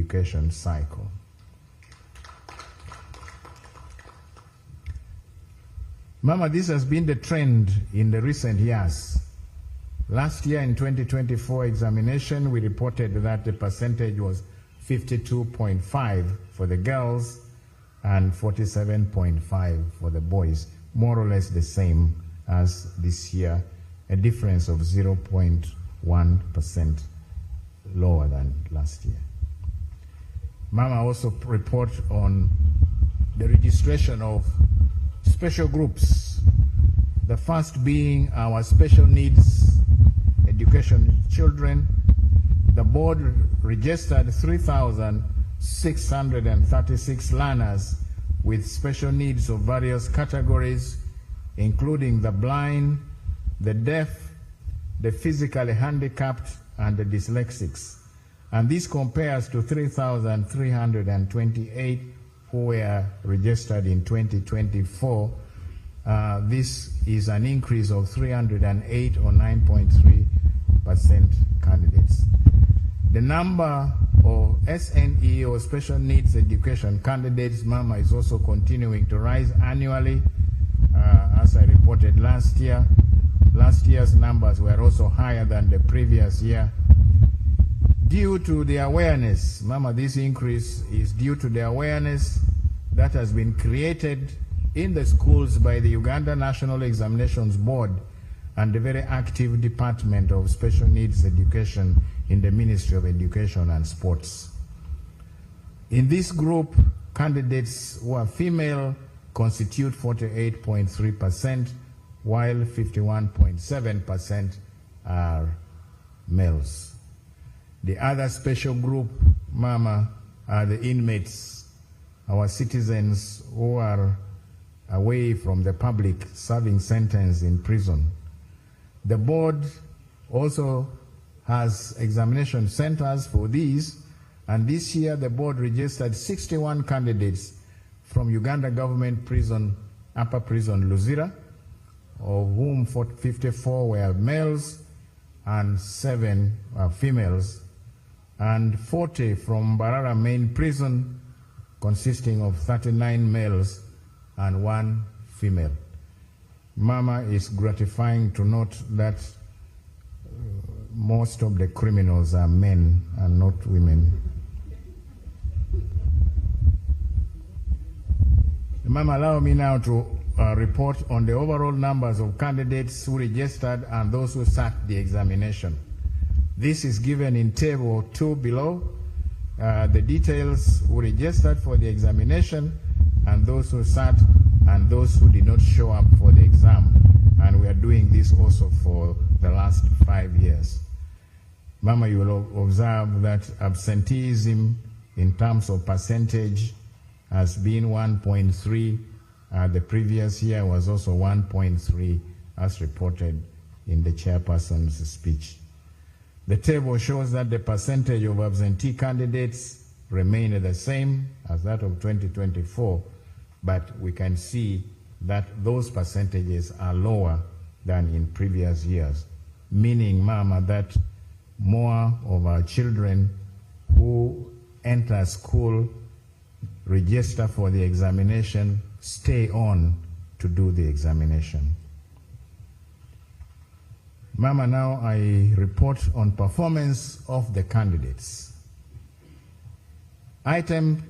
education cycle. Mama, this has been the trend in the recent years. Last year in 2024 examination, we reported that the percentage was 52.5 for the girls and 47.5 for the boys, more or less the same as this year, a difference of 0.1% lower than last year. Mama also report on the registration of special groups, the first being our special needs education children. The board registered 3,636 learners with special needs of various categories, including the blind, the deaf, the physically handicapped, and the dyslexics. And this compares to 3,328 who were registered in 2024. This is an increase of 308 or 9.3% candidates. The number of SNE or special needs education candidates, Mama, is also continuing to rise annually. As I reported last year, last year's numbers were also higher than the previous year. Due to the awareness, Mama, this increase is due to the awareness that has been created in the schools by the Uganda National Examinations Board and the very active Department of Special Needs Education in the Ministry of Education and Sports. In this group, candidates who are female constitute 48.3%, while 51.7% are males. The other special group, Mama, are the inmates, our citizens who are away from the public serving sentence in prison. The board also has examination centers for these, and this year the board registered 61 candidates from Uganda government prison, Upper Prison Luzira, of whom 54 were males and 7 were females, and 40 from Barara main prison, consisting of 39 males and 1 female. Mama, is gratifying to note that most of the criminals are men and not women. Mama, allow me now to report on the overall numbers of candidates who registered and those who sat the examination. This is given in table 2 below. The details who registered for the examination and those who sat and those who did not show up for the exam. And we are doing this also for the last 5 years. Mama, you will observe that absenteeism in terms of percentage has been 1.3. The previous year was also 1.3, as reported in the chairperson's speech. The table shows that the percentage of absentee candidates remained the same as that of 2024, but we can see that those percentages are lower than in previous years, meaning, Mama, that more of our children who enter school, register for the examination, stay on to do the examination. Mama, now I report on performance of the candidates. Item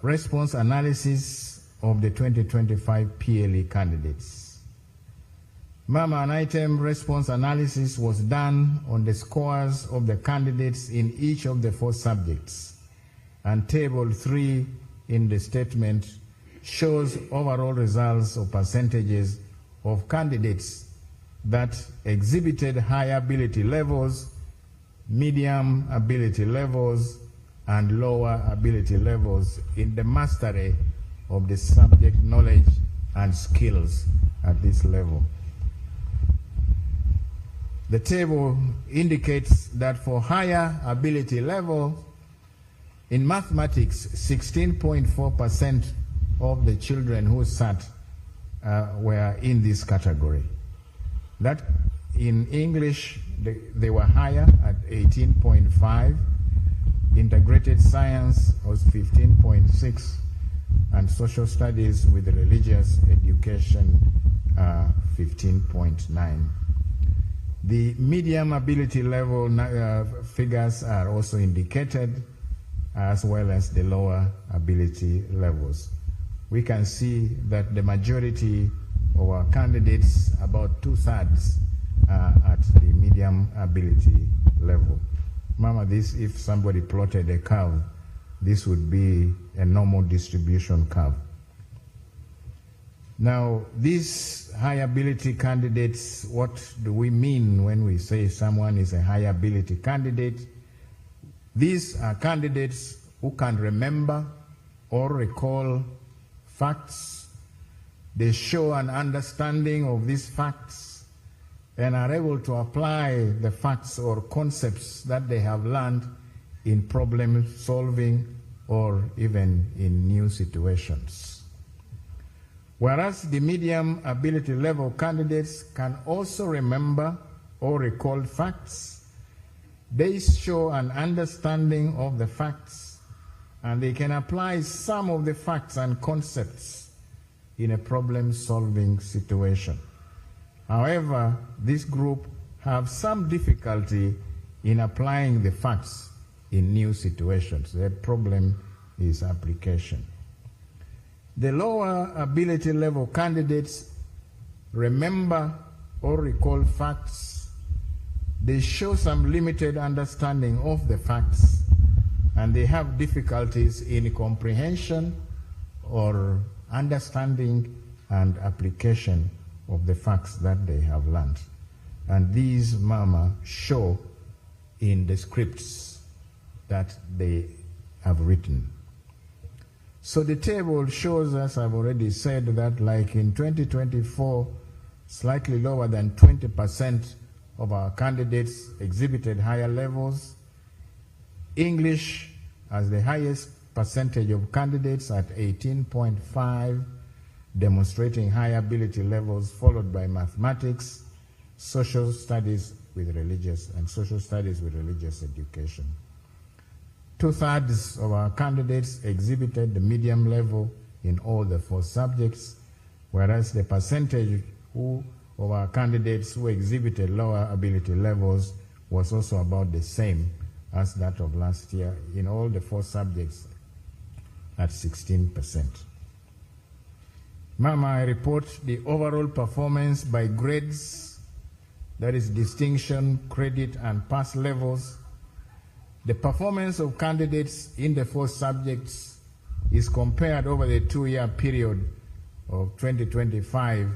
response analysis of the 2025 PLE candidates. Mama, an item response analysis was done on the scores of the candidates in each of the 4 subjects, and table 3 in the statement shows overall results of percentages of candidates that exhibited high ability levels, medium ability levels, and lower ability levels in the mastery of the subject knowledge and skills at this level. The table indicates that for higher ability level, in mathematics, 16.4% of the children who sat were in this category. That in English, they were higher at 18.5. integrated science was 15.6, and social studies with religious education 15.9. The medium ability level figures are also indicated, as well as the lower ability levels. We can see that the majority of our candidates, about 2/3, are at the medium ability level. Mama, this, if somebody plotted a curve, this would be a normal distribution curve. Now, these high ability candidates, what do we mean when we say someone is a high ability candidate? These are candidates who can remember or recall facts. They show an understanding of these facts and are able to apply the facts or concepts that they have learned in problem solving or even in new situations. Whereas the medium ability level candidates can also remember or recall facts, they show an understanding of the facts and they can apply some of the facts and concepts in a problem-solving situation. However, this group have some difficulty in applying the facts in new situations. Their problem is application. The lower ability level candidates remember or recall facts. They show some limited understanding of the facts, and they have difficulties in comprehension or understanding and application of the facts that they have learned. And these, Mama, show in the scripts that they have written. So the table shows us, I've already said, that like in 2024, slightly lower than 20% of our candidates exhibited higher levels. English as the highest percentage of candidates at 18.5, demonstrating high ability levels, followed by mathematics, social studies with religious education. 2/3 of our candidates exhibited the medium level in all the 4 subjects, whereas the percentage of our candidates who exhibited lower ability levels was also about the same as that of last year in all the 4 subjects at 16%. Mama, I report the overall performance by grades, that is distinction, credit, and pass levels. The performance of candidates in the 4 subjects is compared over the 2-year period of 2025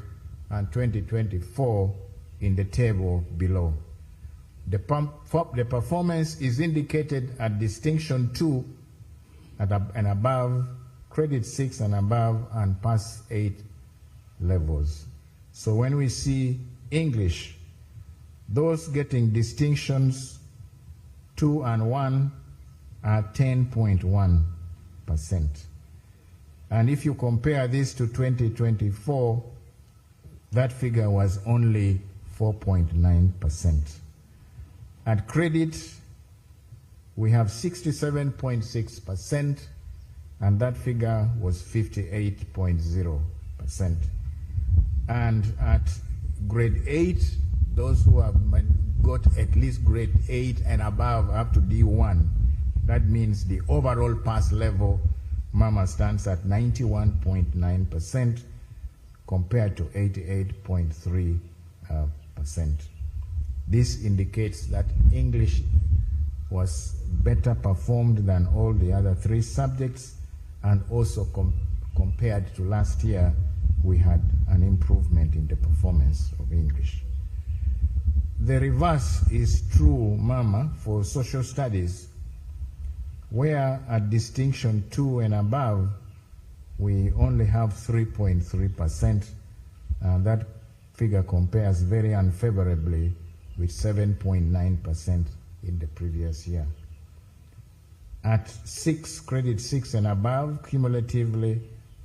and 2024 in the table below. The performance is indicated at distinction 2 and above, credit 6 and above, and pass 8 levels. So when we see English, those getting distinctions 2 and 1 are 10.1%. And if you compare this to 2024, that figure was only 4.9%. At credit, we have 67.6%, and that figure was 58.0%. And at grade 8, those who have got at least grade 8 and above up to D1, that means the overall pass level, Mama, stands at 91.9% compared to 88.3%. This indicates that English was better performed than all the other 3 subjects, and also compared to last year, we had an improvement in the performance of English. The reverse is true, Mama, for social studies, where at distinction 2 and above, we only have 3.3%. That figure compares very unfavorably with 7.9% in the previous year. At credit 6 and above, cumulatively,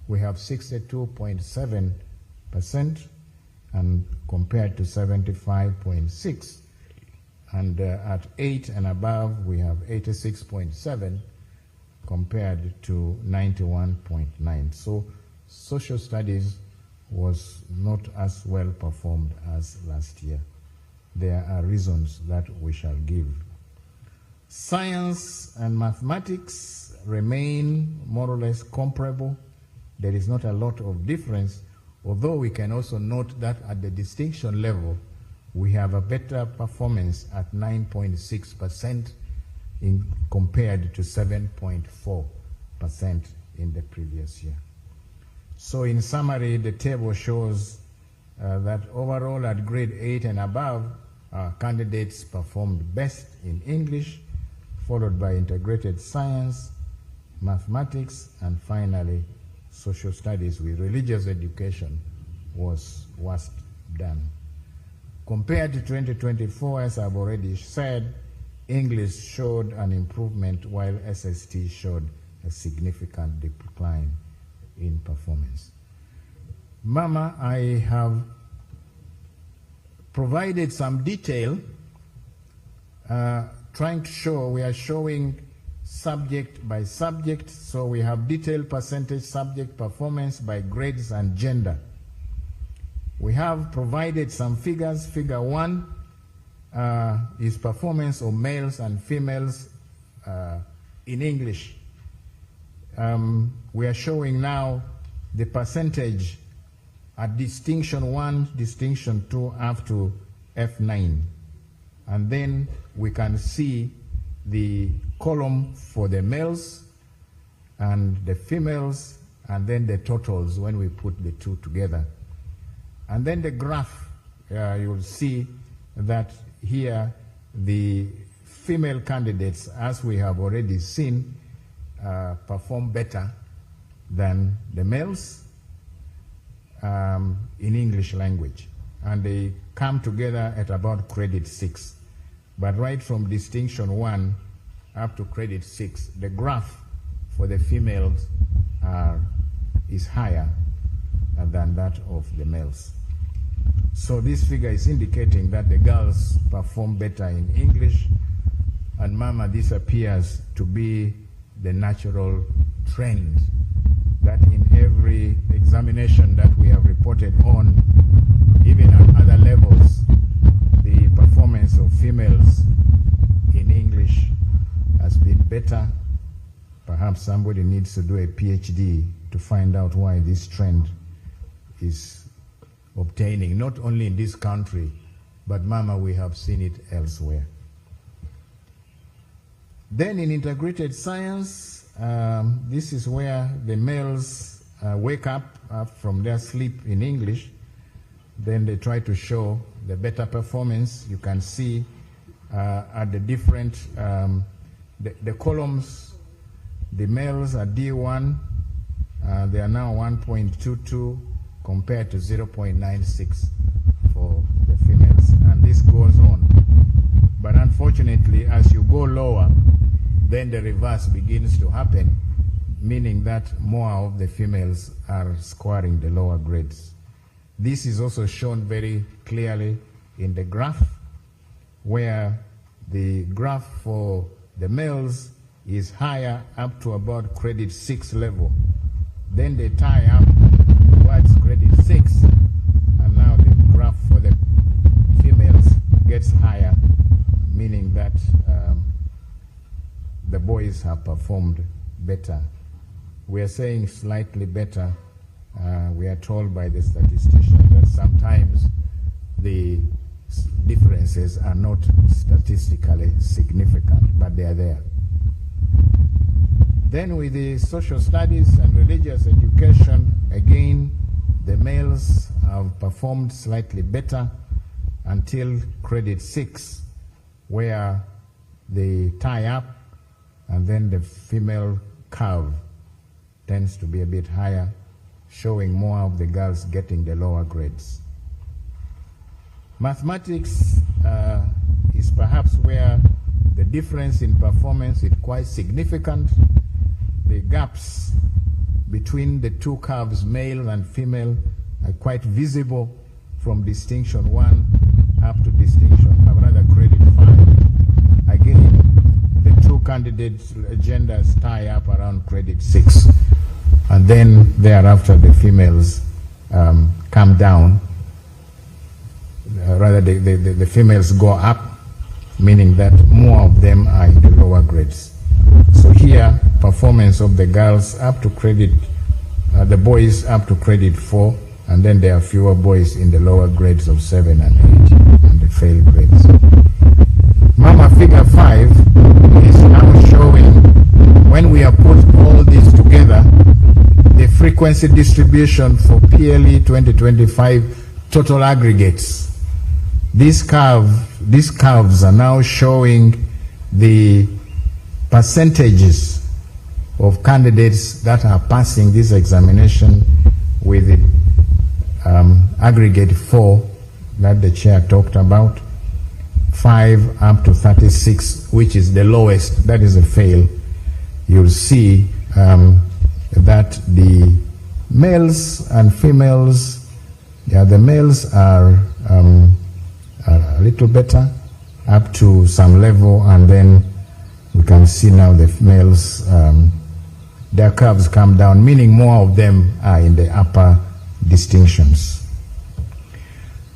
we have 62.7%, and compared to 75.6 And at 8 and above, we have 86.7 compared to 91.9. So social studies was not as well performed as last year. There are reasons that we shall give. Science and mathematics remain more or less comparable. There is not a lot of difference, although we can also note that at the distinction level, we have a better performance at 9.6% compared to 7.4% in the previous year. So in summary, the table shows that overall at grade 8 and above, our candidates performed best in English, followed by integrated science, mathematics, and finally social studies with religious education was worst done. Compared to 2024, as I've already said, English showed an improvement while SST showed a significant decline in performance. Mama, I have provided some detail trying to show, we are showing subject by subject, so we have detailed percentage subject performance by grades and gender. We have provided some figures. Figure 1 is performance of males and females in English. We are showing now the percentage at distinction 1, distinction 2, up to F9. And then we can see the column for the males and the females, and then the totals when we put the two together. And then the graph, you'll see that here the female candidates, as we have already seen, perform better than the males in English language. And they come together at about credit 6. But right from distinction 1 up to credit 6, the graph for the females is higher than that of the males. So this figure is indicating that the girls perform better in English, and Mama, this appears to be the natural trend, that in every examination that we have reported on, even at other levels, the performance of females in English has been better. Perhaps somebody needs to do a PhD to find out why this trend is obtaining, not only in this country, but Mama, we have seen it elsewhere. Then in integrated science, this is where the males wake up from their sleep in English. Then they try to show the better performance. You can see at the different, the columns, the males are D1, they are now 1.22 compared to 0.96 for the females. And this goes on. But unfortunately, as you go lower, then the reverse begins to happen, meaning that more of the females are scoring the lower grades. This is also shown very clearly in the graph, where the graph for the males is higher up to about credit 6 level. Then they tie up towards credit 6, and now the graph for the females gets higher, meaning that the boys have performed better. We are saying slightly better. We are told by the statistician that sometimes the differences are not statistically significant, but they are there. Then with the social studies and religious education, again, the males have performed slightly better until credit 6, where they tie up, and then the female curve tends to be a bit higher, showing more of the girls getting the lower grades. Mathematics is perhaps where the difference in performance is quite significant. The gaps between the two curves, male and female, are quite visible from distinction 1 up to distinction, rather credit 5. candidates' genders tie up around credit 6. And then thereafter the females come down. Rather, the females go up, meaning that more of them are in the lower grades. So here, performance of the girls up to credit, the boys up to credit 4, and then there are fewer boys in the lower grades of 7 and 8, and the fail grades. Mama, figure 5 is now showing, when we have put all this together, the frequency distribution for PLE 2025 total aggregates. These curves are now showing the percentages of candidates that are passing this examination with the aggregate 4 that the chair talked about, 5 up to 36, which is the lowest, that is a fail. You'll see that the males and females, the males are a little better up to some level, and then we can see now the males, their curves come down, meaning more of them are in the upper distinctions.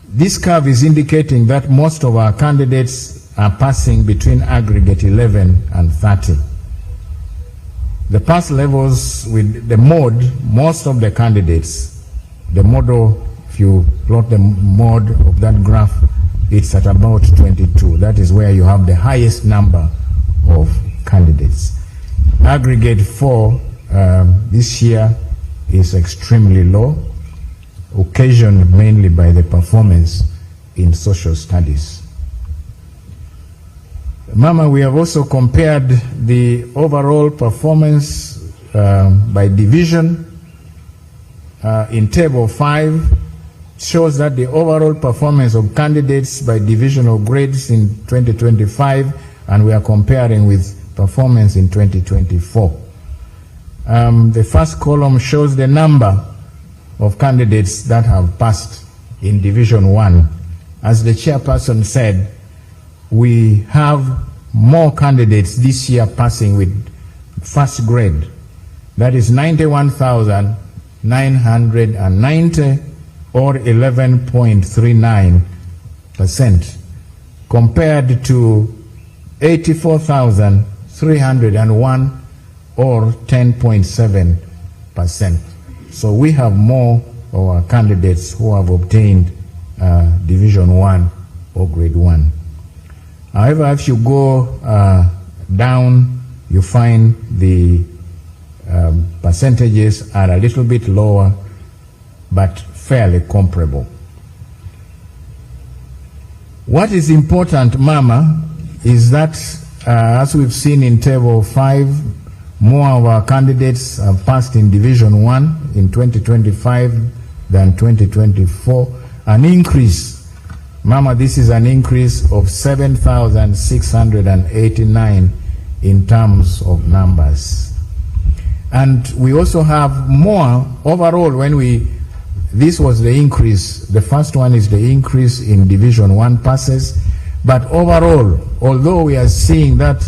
This curve is indicating that most of our candidates are passing between aggregate 11 and 30. The pass levels with the mode, most of the candidates, the model, if you plot the mode of that graph, it's at about 22. That is where you have the highest number of candidates. Aggregate 4 this year is extremely low, occasioned mainly by the performance in social studies. Mama, we have also compared the overall performance by division. In table 5, shows that the overall performance of candidates by divisional grades in 2025, and we are comparing with performance in 2024. The first column shows the number of candidates that have passed in Division 1. As the chairperson said, we have more candidates this year passing with first grade. That is 91,990, or 11.39%, compared to 84,301, or 10.7%. So we have more of our candidates who have obtained Division 1 or Grade 1. However, if you go down, you find the percentages are a little bit lower, but fairly comparable. What is important, Mama, is that as we've seen in Table 5, more of our candidates have passed in Division 1 in 2025 than 2024. An increase, Mama, this is an increase of 7,689 in terms of numbers. And we also have more overall this was the increase. The first one is the increase in Division 1 passes. But overall, although we are seeing that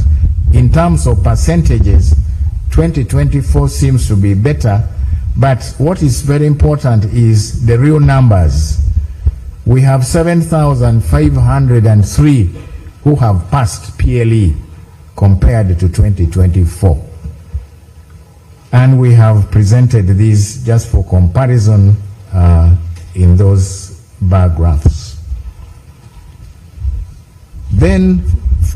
in terms of percentages, 2024 seems to be better, but what is very important is the real numbers. We have 7,503 who have passed PLE compared to 2024. And we have presented these just for comparison in those bar graphs. Then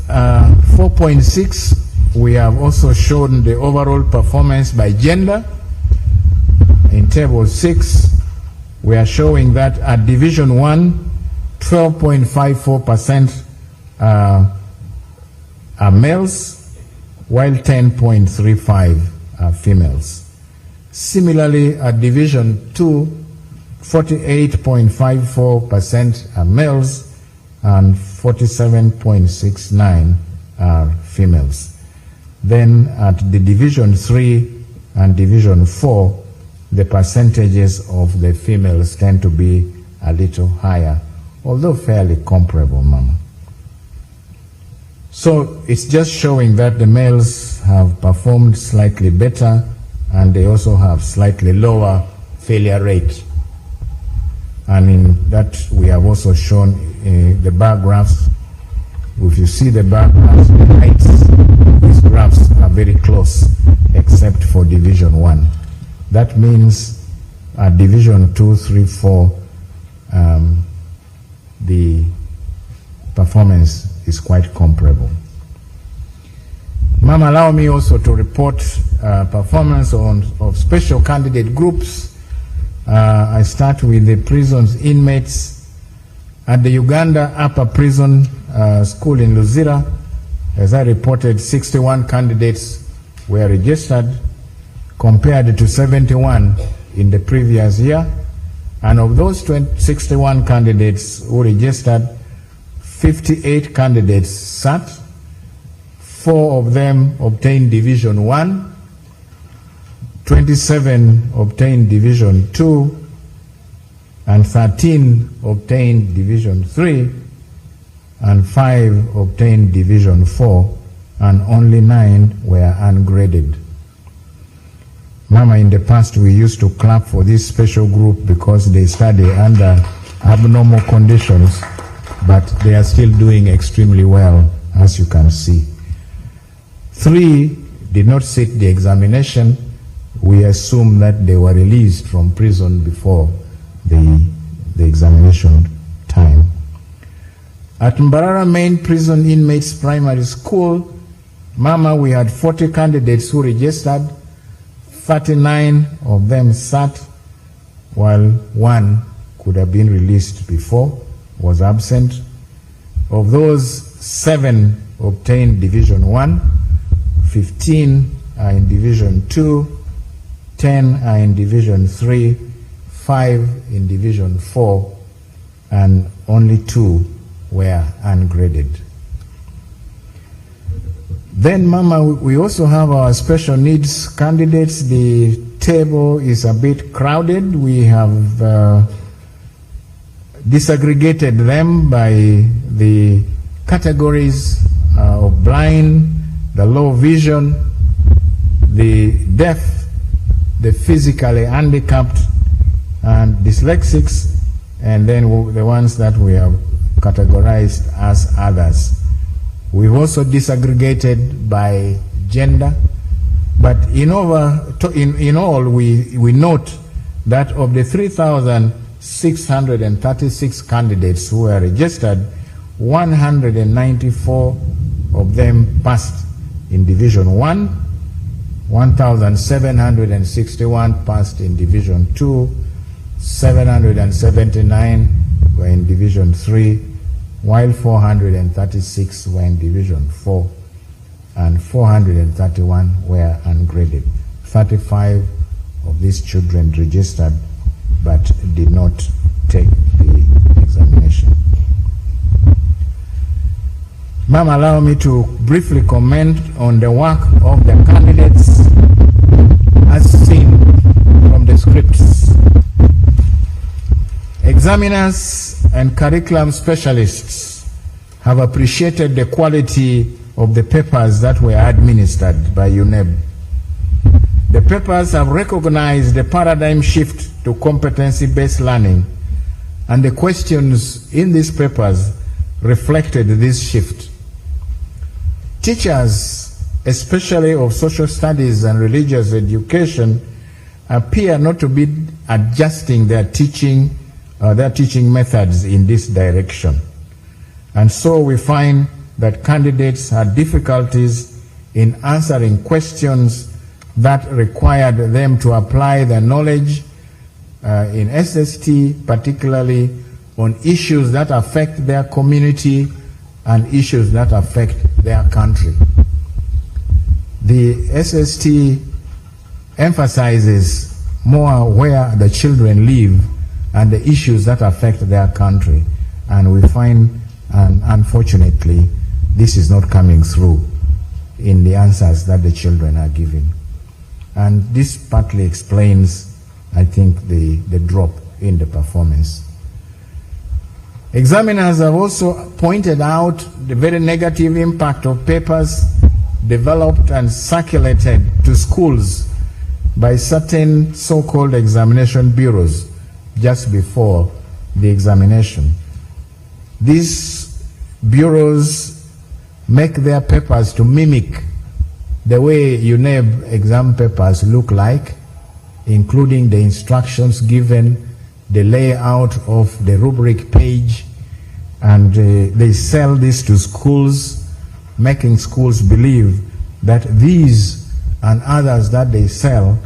4.6, we have also shown the overall performance by gender. In Table 6, we are showing that at Division 1, 12.54% are males, while 10.35% are females. Similarly, at Division 2, 48.54% are males and 47.69% are females. Then at the Division 3 and Division 4, the percentages of the females tend to be a little higher, although fairly comparable, Mama. So it's just showing that the males have performed slightly better, and they also have slightly lower failure rate. And in that we have also shown the bar graphs. If you see the bar graphs, the heights of these graphs are very close, except for Division 1. That means at Division 2, 3, 4, the performance is quite comparable. Ma'am, allow me also to report performance of special candidate groups. I start with the prison's inmates. At the Uganda Upper Prison School in Luzira, as I reported, 61 candidates were registered compared to 71 in the previous year. And of those 61 candidates who registered, 58 candidates sat. 4 of them obtained Division 1, 27 obtained Division 2, and 13 obtained Division 3, and 5 obtained Division 4, and only 9 were ungraded. Mama, in the past we used to clap for this special group because they study under abnormal conditions, but they are still doing extremely well, as you can see. 3 did not sit the examination. We assume that they were released from prison before the examination time. At Mbarara Main Prison Inmates Primary School, Mama, we had 40 candidates who registered. 39 of them sat, while 1 could have been released before, was absent. Of those, 7 obtained Division 1, 15 are in Division 2, 10 are in Division 3, 5 in Division 4, and only 2 were ungraded. Then, Mama, we also have our special needs candidates. The table is a bit crowded. We have disaggregated them by the categories of blind, the low vision, the deaf, the physically handicapped, and dyslexics, and then the ones that we have categorized as others. We've also disaggregated by gender, but in all, we note that of the 3,636 candidates who were registered, 194 of them passed in Division 1, 1,761 passed in Division 2, 779 were in Division 3, while 436 were in Division 4, and 431 were ungraded. 35 of these children registered but did not take the examination. Ma'am, allow me to briefly comment on the work of the candidates as seen from the scripts. Examiners and curriculum specialists have appreciated the quality of the papers that were administered by UNEB. The papers have recognized the paradigm shift to competency-based learning, and the questions in these papers reflected this shift. Teachers, especially of social studies and religious education, appear not to be adjusting their teaching methods in this direction. And so we find that candidates had difficulties in answering questions that required them to apply their knowledge in SST, particularly on issues that affect their community and issues that affect their country. The SST emphasizes more where the children live and the issues that affect their country. And we find, unfortunately, this is not coming through in the answers that the children are giving. And this partly explains, I think, the drop in the performance. Examiners have also pointed out the very negative impact of papers developed and circulated to schools by certain so-called examination bureaus just before the examination. These bureaus make their papers to mimic the way UNEB exam papers look like, including the instructions given, the layout of the rubric page, and they sell this to schools, making schools believe that these and others that they sell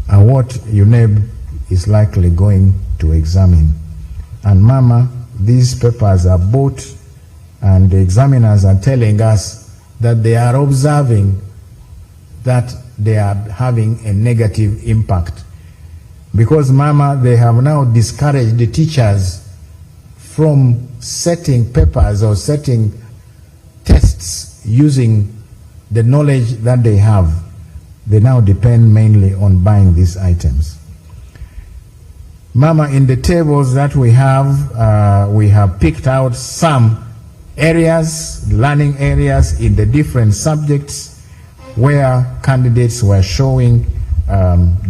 are what UNEB is likely going to examine. And Mama, these papers are bought, and the examiners are telling us that they are observing that they are having a negative impact. Because, Mama, they have now discouraged the teachers from setting papers or setting tests using the knowledge that they have. They now depend mainly on buying these items. Mama, in the tables that we have picked out some areas, learning areas in the different subjects where candidates were showing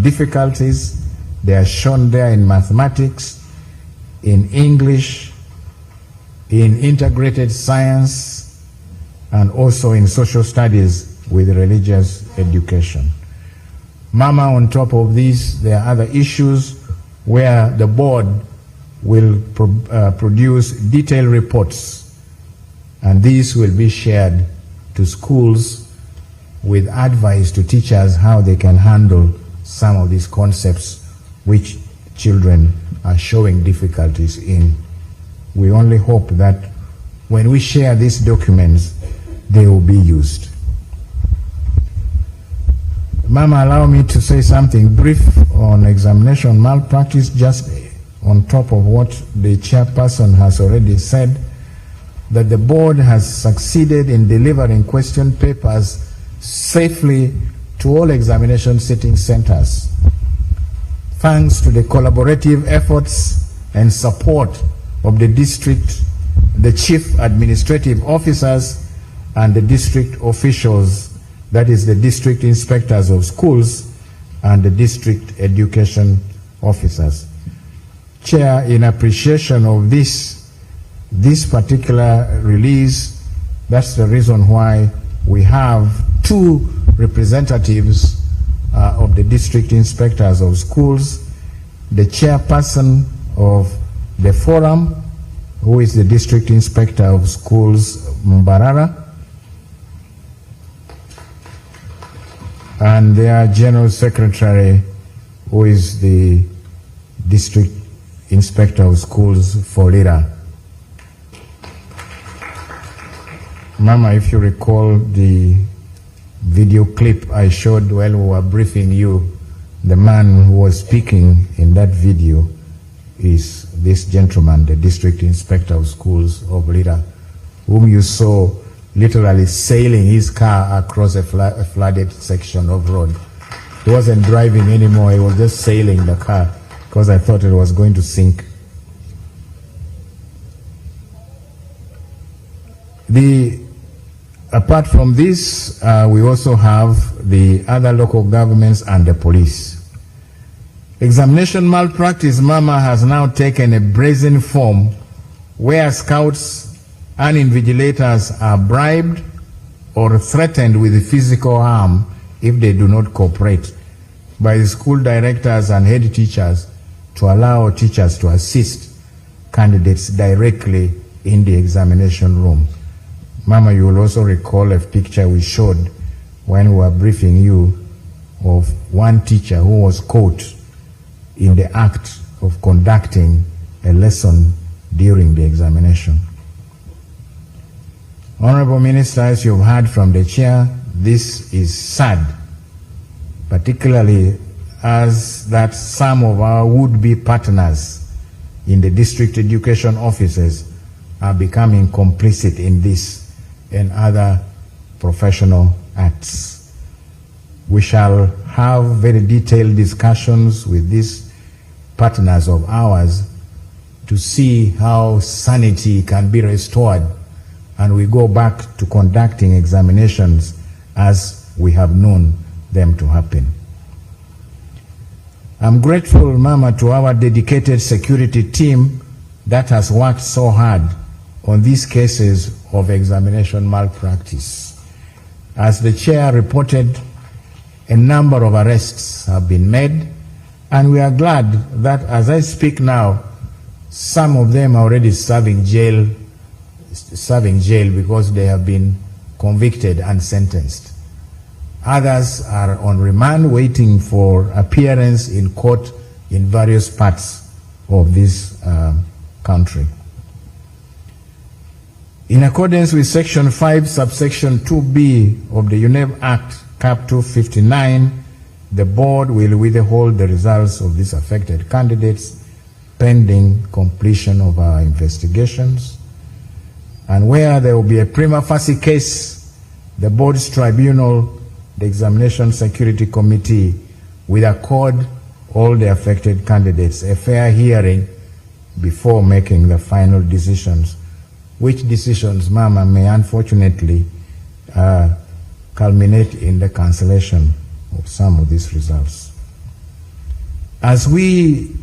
difficulties. They are shown there in mathematics, in English, in integrated science, and also in social studies with religious education. Mama, on top of these, there are other issues where the board will produce detailed reports, and these will be shared to schools with advice to teachers how they can handle some of these concepts which children are showing difficulties in. We only hope that when we share these documents, they will be used. Mama, allow me to say something brief on examination malpractice, just on top of what the chairperson has already said, that the board has succeeded in delivering question papers safely to all examination sitting centers, thanks to the collaborative efforts and support of the district, the chief administrative officers, and the district officials, that is the district inspectors of schools and the district education officers. Chair, in appreciation of this particular release, that's the reason why we have two representatives of the district inspectors of schools, the chairperson of the forum, who is the district inspector of schools, Mbarara, and their general secretary, who is the district inspector of schools, Folira. Mama, if you recall the video clip I showed while we were briefing you, the man who was speaking in that video is this gentleman, the district inspector of schools of Lira, whom you saw literally sailing his car across a flooded section of road. He wasn't driving anymore, he was just sailing the car because I thought it was going to sink. Apart from this, we also have the other local governments and the police. Examination malpractice, Mama, has now taken a brazen form where scouts and invigilators are bribed or threatened with physical harm if they do not cooperate by the school directors and head teachers to allow teachers to assist candidates directly in the examination room. Mama, you will also recall a picture we showed when we were briefing you of one teacher who was caught in the act of conducting a lesson during the examination. Honorable Minister, as you've heard from the chair, this is sad, particularly as that some of our would-be partners in the district education offices are becoming complicit in this and other professional acts. We shall have very detailed discussions with these partners of ours to see how sanity can be restored and we go back to conducting examinations as we have known them to happen. I'm grateful, Mama, to our dedicated security team that has worked so hard on these cases of examination malpractice. As the chair reported, a number of arrests have been made, and we are glad that as I speak now, some of them are already serving jail because they have been convicted and sentenced. Others are on remand waiting for appearance in court in various parts of this country. In accordance with Section 5, subsection 2B of the UNEB Act, Cap 259, the board will withhold the results of these affected candidates pending completion of our investigations. And where there will be a prima facie case, the board's tribunal, the Examination Security Committee, will accord all the affected candidates a fair hearing before making the final decisions, which decisions, Mama, may unfortunately culminate in the cancellation of some of these results. As we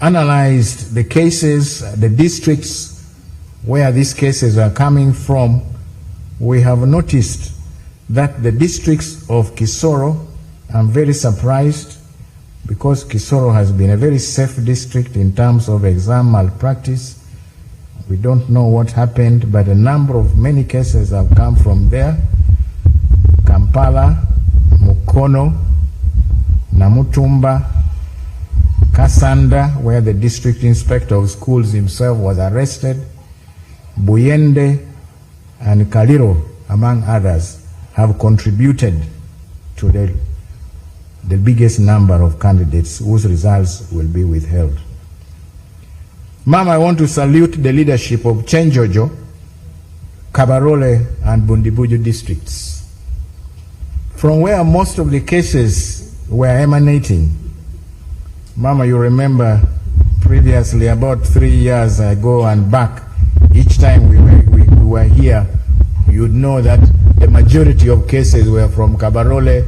analyzed the cases, the districts where these cases are coming from, we have noticed that the districts of Kisoro, I'm very surprised because Kisoro has been a very safe district in terms of exam malpractice. We don't know what happened, but many cases have come from there. Kampala, Mukono, Namutumba, Kasanda, where the district inspector of schools himself was arrested, Buyende, and Kaliro, among others, have contributed to the biggest number of candidates whose results will be withheld. Ma'am, I want to salute the leadership of Chenjojo, Kabarole, and Bundibujo districts, from where most of the cases were emanating. Mama, you remember previously, about 3 years ago and back, each time we were here, you'd know that the majority of cases were from Kabarole,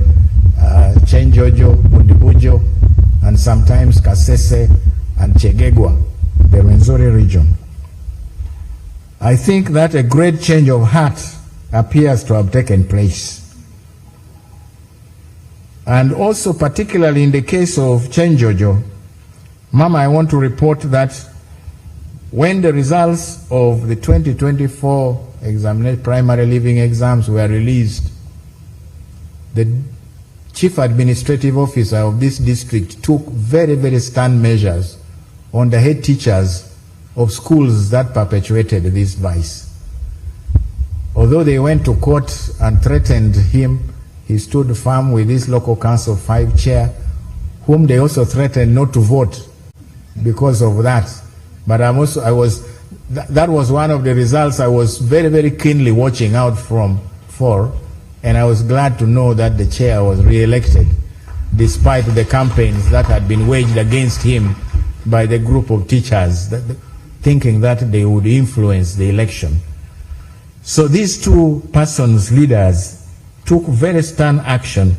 Chenjojo, Bundibujo, and sometimes Kasese and Chegegwa, the Rwenzori region. I think that a great change of heart appears to have taken place. And also, particularly in the case of Chenjojo, Mama, I want to report that when the results of the 2024 primary leaving exams were released, the chief administrative officer of this district took very, very stern measures on the head teachers of schools that perpetuated this vice. Although they went to court and threatened him, he stood firm with his local council 5 chair, whom they also threatened not to vote because of that. But that was one of the results I was very, very keenly watching out for, and I was glad to know that the chair was re-elected, despite the campaigns that had been waged against him by the group of teachers, thinking that they would influence the election. So these two persons, leaders, took very stern action,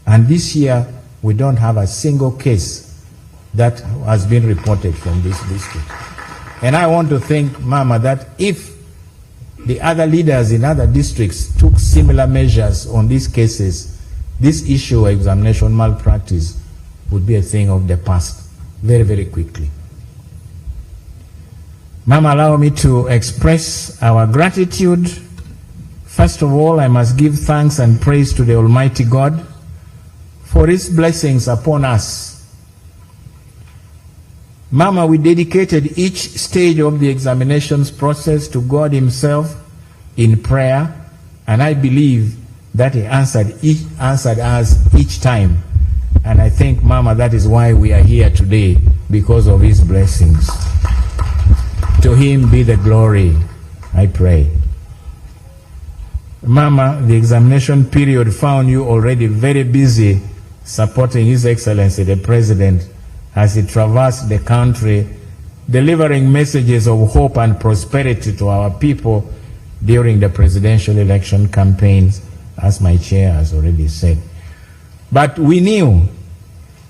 and this year we don't have a single case that has been reported from this district. And I want to think, Mama, that if the other leaders in other districts took similar measures on these cases, this issue of examination malpractice would be a thing of the past very, very quickly. Mama, allow me to express our gratitude. First of all, I must give thanks and praise to the Almighty God for His blessings upon us. Mama, we dedicated each stage of the examinations process to God Himself in prayer, and I believe that He answered us each time. And I think, Mama, that is why we are here today, because of His blessings. To Him be the glory, I pray. Mama, the examination period found you already very busy supporting His Excellency the President as he traversed the country delivering messages of hope and prosperity to our people during the presidential election campaigns, as my chair has already said. But we knew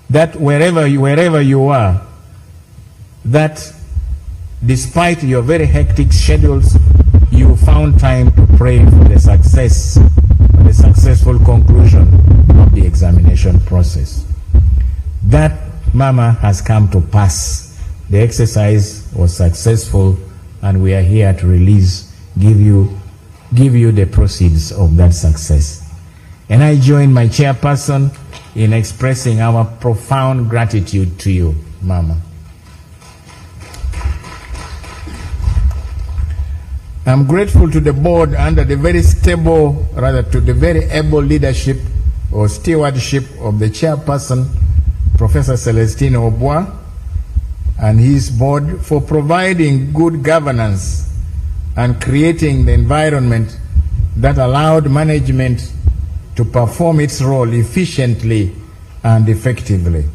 that wherever you are, that despite your very hectic schedules, you found time to pray for the successful conclusion of the examination process. That, Mama, has come to pass. The exercise was successful, and we are here to give you the proceeds of that success. And I join my chairperson in expressing our profound gratitude to you, Mama. I'm grateful to the board under the very stable, rather to the very able leadership or stewardship of the chairperson, Professor Celestino Obwa, and his board for providing good governance and creating the environment that allowed management to perform its role efficiently and effectively.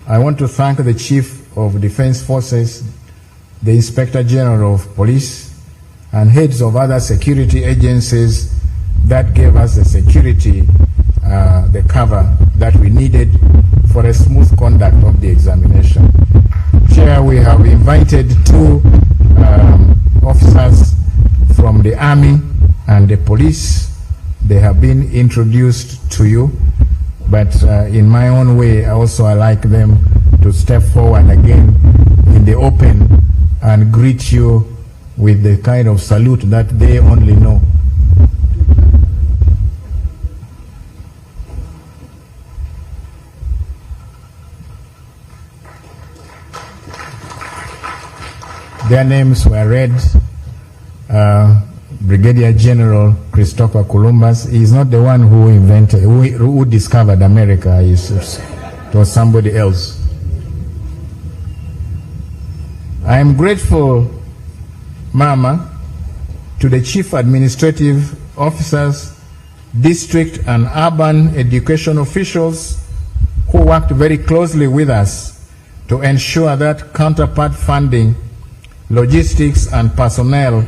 I want to thank the Chief of Defense Forces, the Inspector General of Police, and heads of other security agencies that gave us the security, the cover that we needed for a smooth conduct of the examination. Chair, we have invited two officers from the Army and the police. They have been introduced to you, but in my own way, also I like them to step forward again in the open and greet you with the kind of salute that they only know. Their names were read. Brigadier General Christopher Columbus. He is not the one who discovered America. It was somebody else. I am grateful, Mama, to the Chief Administrative Officers, District and Urban Education officials who worked very closely with us to ensure that counterpart funding, logistics, and personnel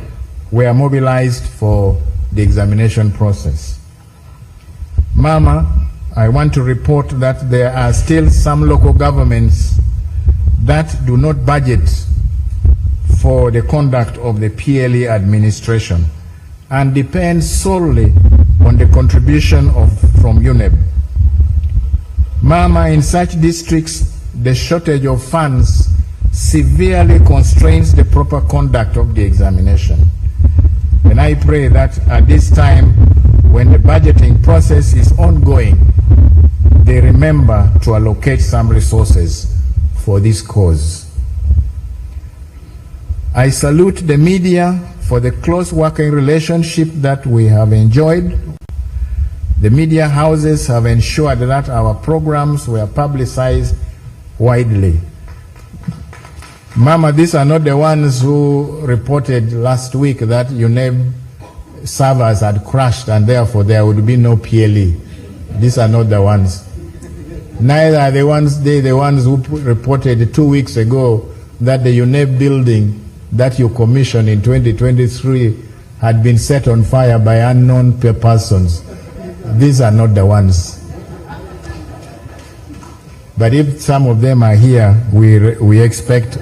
were mobilized for the examination process. Mama, I want to report that there are still some local governments that do not budget for the conduct of the PLE administration and depend solely on the contribution from UNEB. Mama, in such districts, the shortage of funds severely constrains the proper conduct of the examination. And I pray that at this time, when the budgeting process is ongoing, they remember to allocate some resources for this cause. I salute the media for the close working relationship that we have enjoyed. The media houses have ensured that our programs were publicized widely. Mama, these are not the ones who reported last week that UNEB servers had crashed and therefore there would be no PLE. These are not the ones. Neither are the ones who reported 2 weeks ago that the UNEB building that you commissioned in 2023 had been set on fire by unknown persons. These are not the ones. But if some of them are here, we expect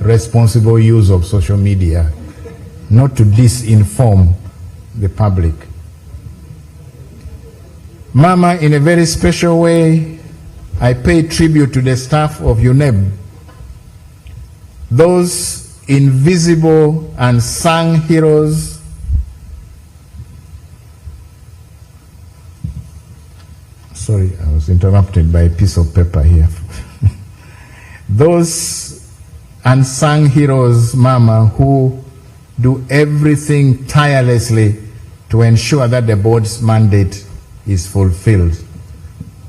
responsible use of social media, not to disinform the public. Mama, in a very special way, I pay tribute to the staff of UNEB, those invisible and unsung heroes Sorry, I was interrupted by a piece of paper here. Those unsung heroes, Mama, who do everything tirelessly to ensure that the board's mandate is fulfilled.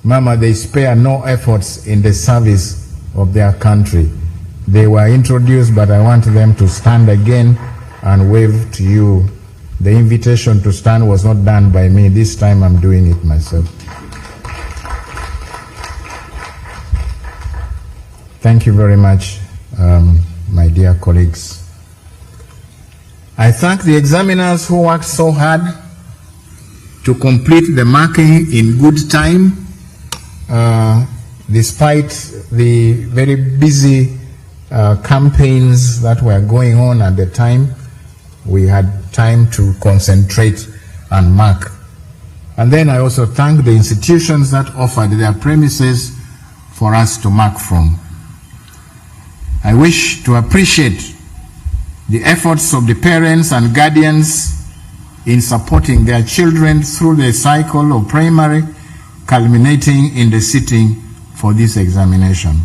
Mama, they spare no efforts in the service of their country. They were introduced, but I want them to stand again and wave to you. The invitation to stand was not done by me. This time I'm doing it myself. Thank you very much, my dear colleagues. I thank the examiners who worked so hard to complete the marking in good time, despite the very busy campaigns that were going on at the time. We had time to concentrate and mark. And then I also thank the institutions that offered their premises for us to mark from. I wish to appreciate the efforts of the parents and guardians in supporting their children through the cycle of primary, culminating in the sitting for this examination.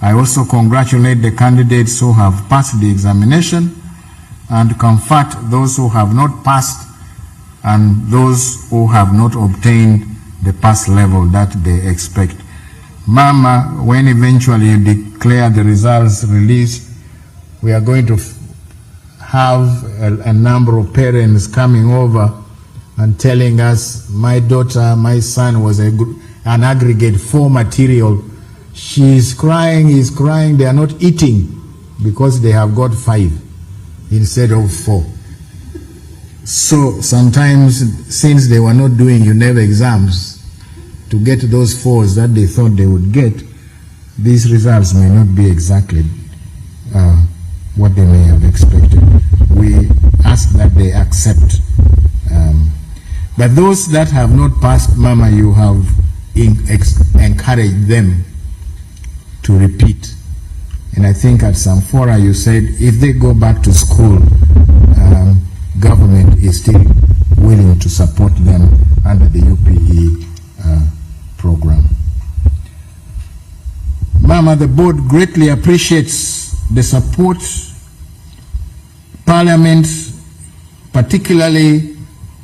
I also congratulate the candidates who have passed the examination and comfort those who have not passed and those who have not obtained the pass level that they expect. Mama, when eventually you declare the results released, we are going to have a number of parents coming over and telling us, my daughter, my son was an aggregate 4 material. She's crying, he's crying, they are not eating because they have got 5 instead of 4. So sometimes, since they were not doing UNEV exams to get those 4s that they thought they would get, these results may not be exactly what they may have expected. We ask that they accept. But those that have not passed, Mama, you have encouraged them to repeat. And I think at some fora you said if they go back to school, government is still willing to support them under the UPE program. Mama, the board greatly appreciates the support Parliament, particularly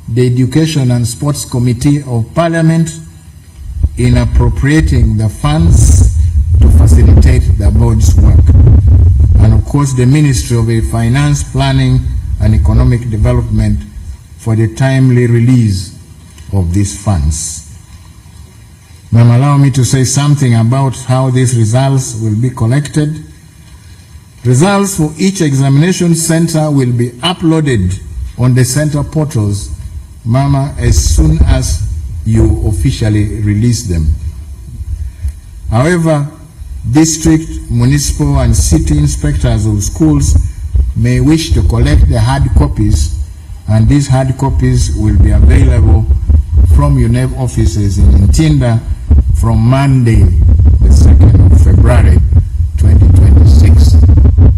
the Education and Sports Committee of Parliament, in appropriating the funds to facilitate the board's work. And of course the Ministry of Finance, Planning and Economic Development for the timely release of these funds. Ma'am, allow me to say something about how these results will be collected. Results for each examination center will be uploaded on the center portals, Mama, as soon as you officially release them. However, district, municipal and city inspectors of schools may wish to collect the hard copies, and these hard copies will be available from UNEV offices in Ntinda from Monday, the 2nd of February, 2026.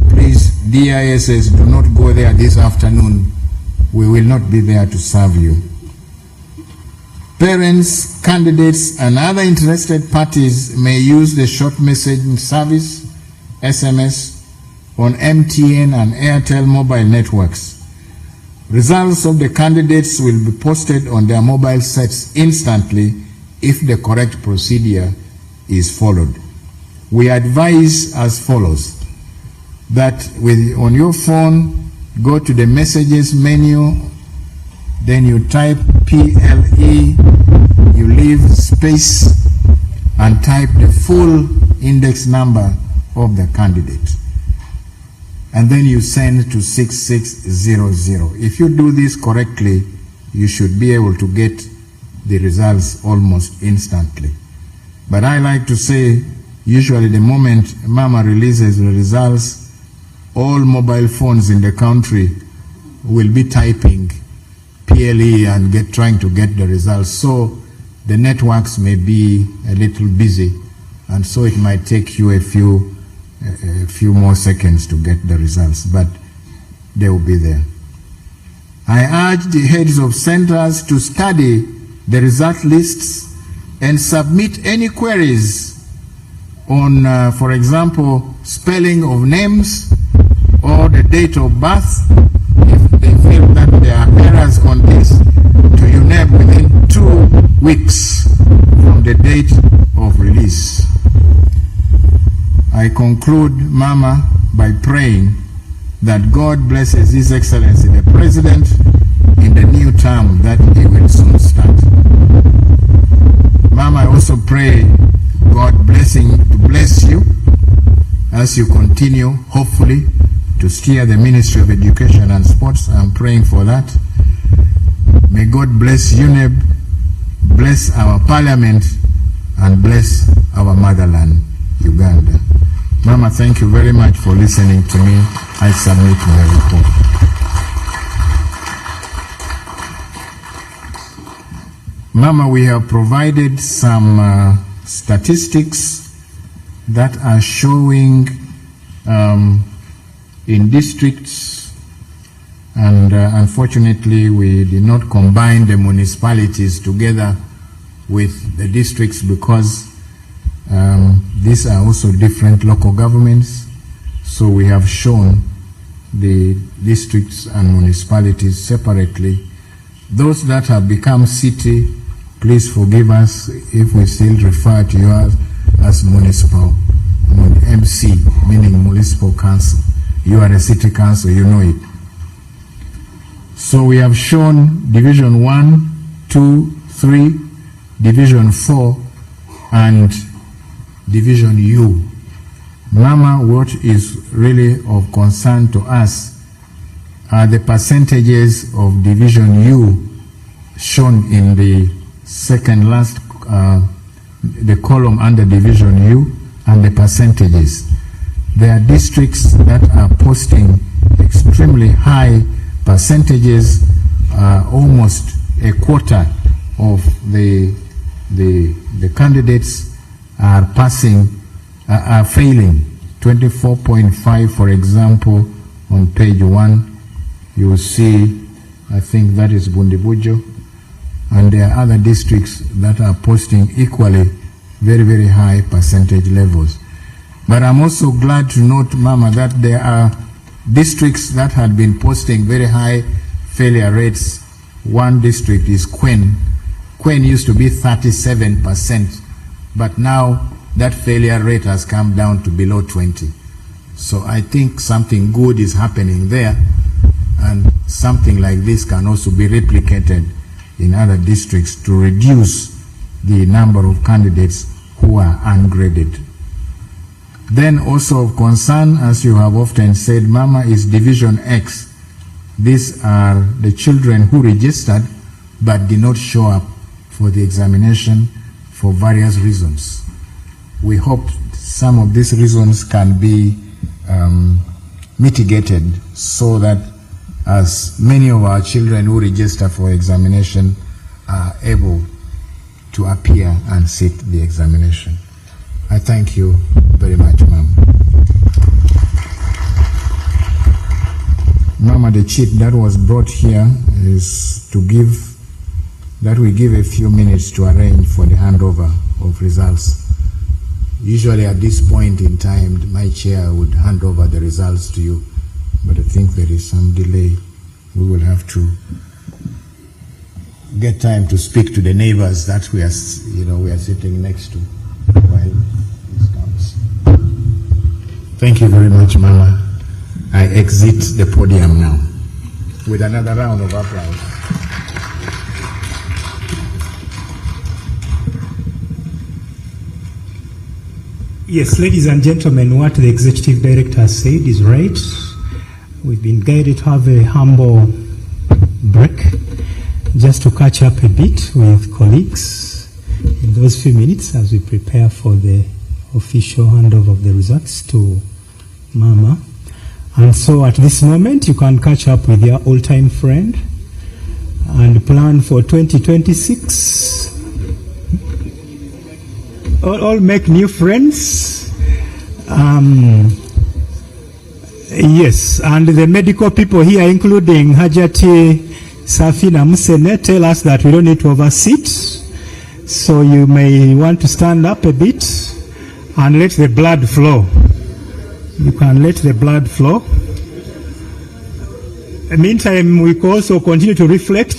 Please, DISS, do not go there this afternoon. We will not be there to serve you. Parents, candidates, and other interested parties may use the short messaging service, SMS, on MTN and Airtel mobile networks. Results of the candidates will be posted on their mobile sets instantly if the correct procedure is followed. We advise as follows, that on your phone, go to the messages menu, then you type PLE, you leave space and type the full index number of the candidate. And then you send to 6600. If you do this correctly, you should be able to get the results almost instantly. But I like to say, usually the moment Mama releases the results, all mobile phones in the country will be typing PLE and trying to get the results. So the networks may be a little busy, and so it might take you a few more seconds to get the results, but they will be there. I urge the heads of centers to study the result lists and submit any queries on, for example, spelling of names or the date of birth, if they feel that there are errors on this, to UNEP within 2 weeks from the date of release. I conclude, Mama, by praying that God blesses His Excellency the President in the new term that he will soon start. Mama, I also pray God to bless you as you continue, hopefully, to steer the Ministry of Education and Sports. I'm praying for that. May God bless UNEB, bless our parliament, and bless our motherland, Uganda. Mama, thank you very much for listening to me. I submit my report. Mama, we have provided some statistics that are showing in districts, and unfortunately we did not combine the municipalities together with the districts because these are also different local governments. So we have shown the districts and municipalities separately. Those that have become city, please forgive us if we still refer to you as municipal, MC, meaning municipal council. You are a city council, you know it. So we have shown Division 1, 2, 3, Division 4, and Division U. Mama, what is really of concern to us are the percentages of Division U shown in the second last, the column under Division U, and the percentages. There are districts that are posting extremely high percentages, almost a quarter of the candidates are passing, are failing. 24.5, for example, on page 1, you will see, I think that is Bundibujo, and there are other districts that are posting equally very, very high percentage levels. But I'm also glad to note, Mama, that there are districts that had been posting very high failure rates. One district is Kwen. Kwen used to be 37%, but now that failure rate has come down to below 20. So I think something good is happening there, and something like this can also be replicated in other districts to reduce the number of candidates who are ungraded. Then also of concern, as you have often said, Mama, is Division X. These are the children who registered but did not show up for the examination for various reasons. We hope some of these reasons can be mitigated so that as many of our children who register for examination are able to appear and sit the examination. I thank you very much, Ma'am. Mama, the cheat that was brought here is to give, that we give a few minutes to arrange for the handover of results. Usually at this point in time, my chair would hand over the results to you, but I think there is some delay. We will have to get time to speak to the neighbors that we are sitting next to while this comes. Thank you very much, Mama. I exit the podium now with another round of applause. Yes, ladies and gentlemen, what the Executive Director has said is right. We've been guided to have a humble break just to catch up a bit with colleagues in those few minutes as we prepare for the official handover of the results to Mama. And so at this moment, you can catch up with your old-time friend and plan for 2026. All make new friends. Yes, and the medical people here, including Hajati Safina Musene, tell us that we don't need to overseat. So you may want to stand up a bit and let the blood flow. You can let the blood flow. In the meantime, we can also continue to reflect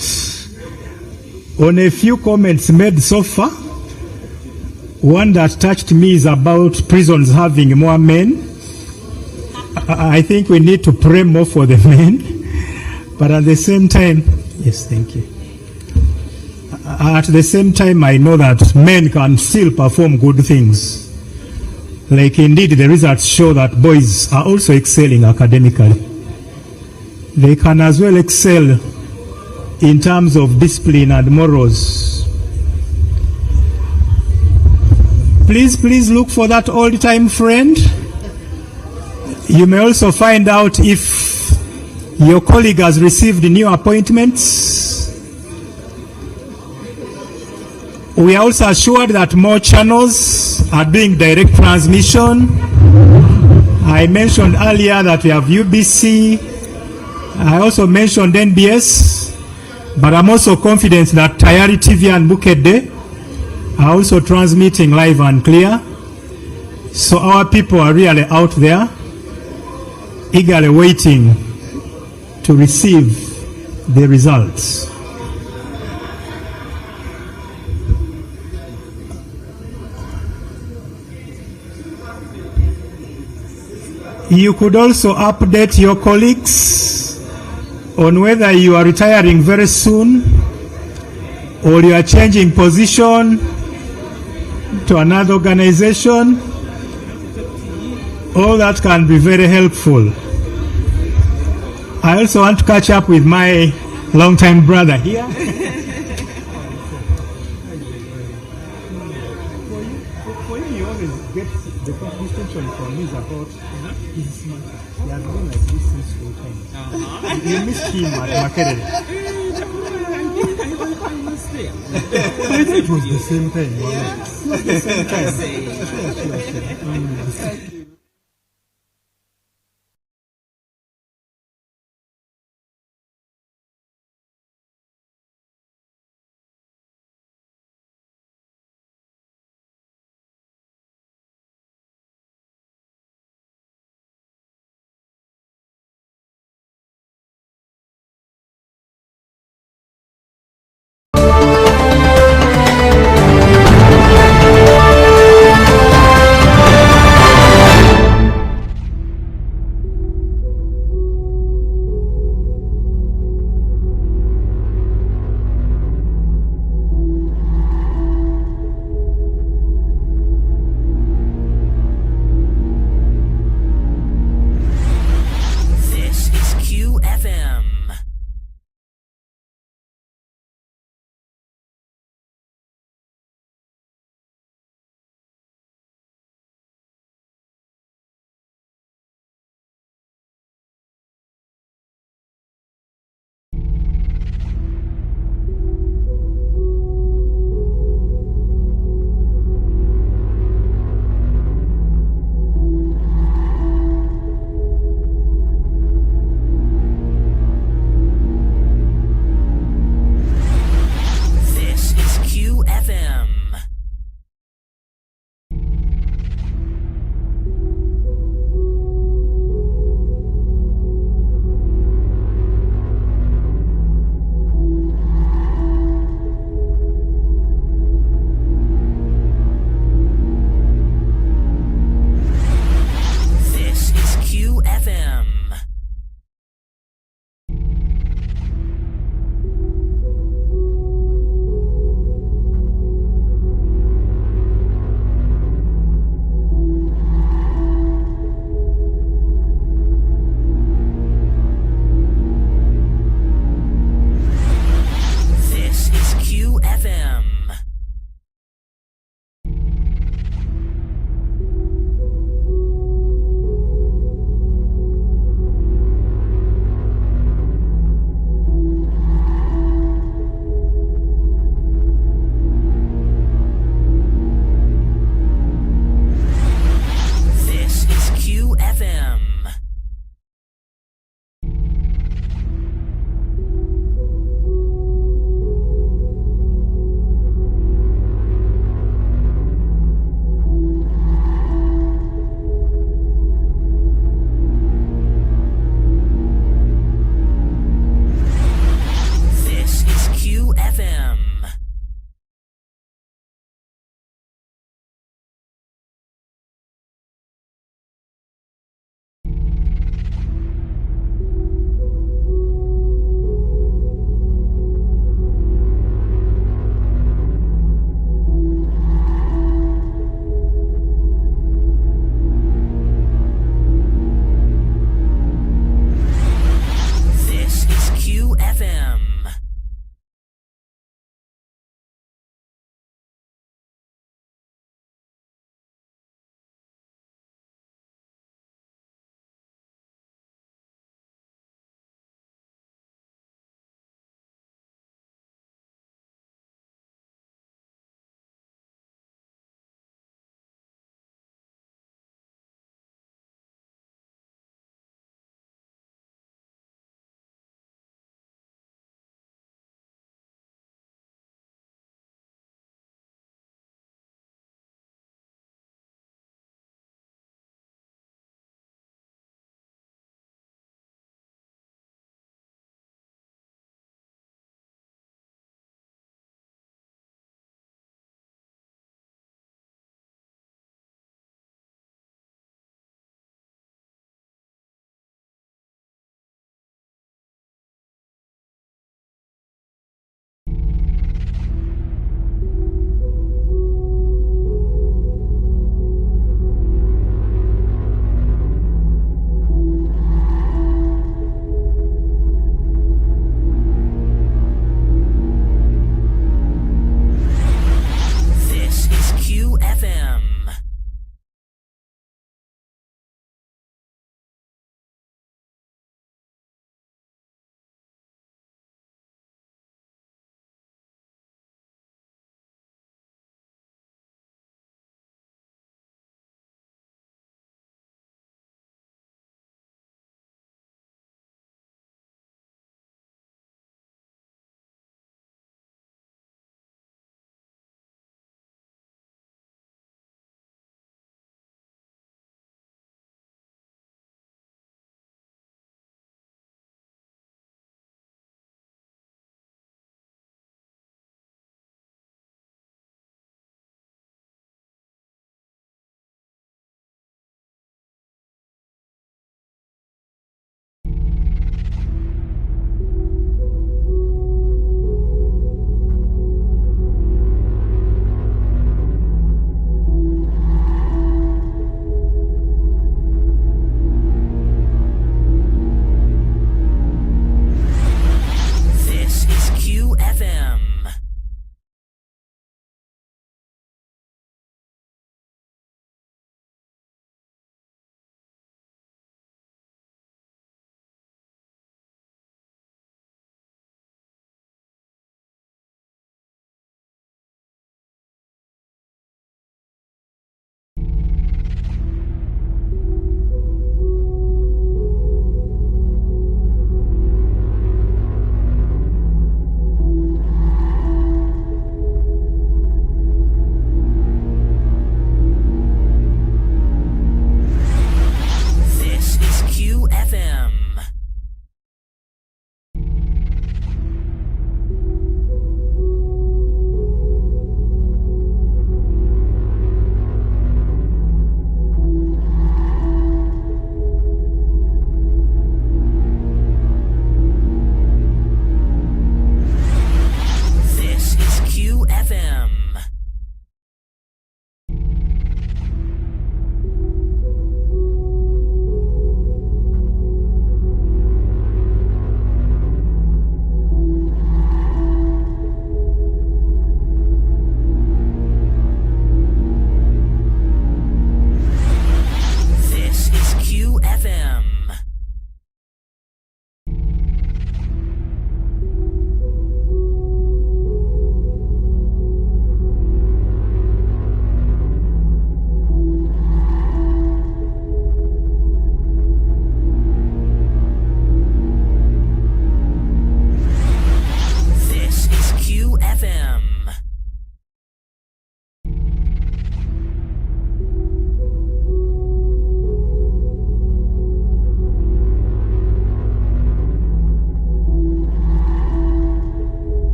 on a few comments made so far. One that touched me is about prisons having more men. I think we need to pray more for the men. But at the same time, yes, thank you. At the same time, I know that men can still perform good things. Like indeed the results show that boys are also excelling academically. They can as well excel in terms of discipline and morals. Please look for that old-time friend. You may also find out if your colleague has received new appointments. We are also assured that more channels are doing direct transmission. I mentioned earlier that we have UBC. I also mentioned NBS, but I'm also confident that Tayari TV and Bukedde are also transmitting live and clear. So our people are really out there, eagerly waiting to receive the results. You could also update your colleagues on whether you are retiring very soon or you are changing position to another organization. All that can be very helpful. I also want to catch up with my longtime brother here. For him, you always get the distinction from me about his smart. He has been like this since full time. You missed him at Makerere. It was the same time. It was the same time.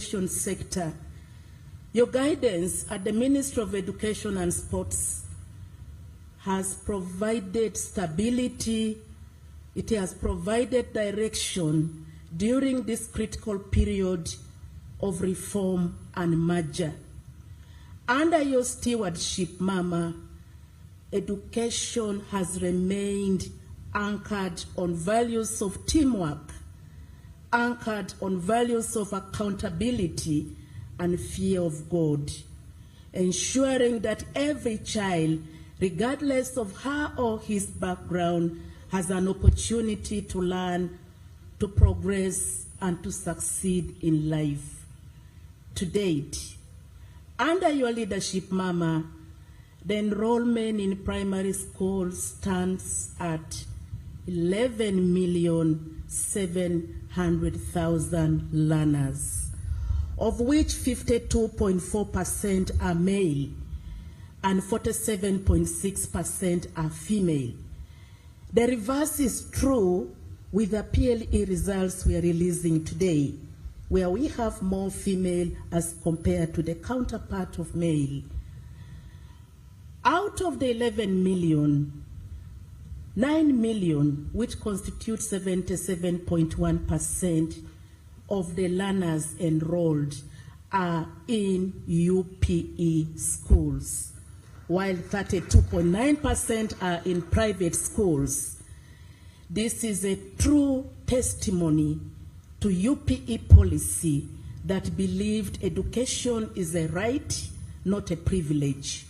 education sector. Your guidance at the Ministry of Education and Sports has provided stability, it has provided direction during this critical period of reform and merger. Under your stewardship, Mama, education has remained anchored on values of teamwork, anchored on values of accountability and fear of God, ensuring that every child, regardless of her or his background, has an opportunity to learn, to progress, and to succeed in life. To date, under your leadership, Mama, the enrollment in primary schools stands at 11,700,000 learners, of which 52.4% are male and 47.6% are female. The reverse is true with the PLE results we are releasing today, where we have more female as compared to the counterpart of male. Out of the 11 million, 9 million, which constitutes 77.1% of the learners enrolled, are in UPE schools, while 32.9% are in private schools. This is a true testimony to UPE policy that believed education is a right, not a privilege.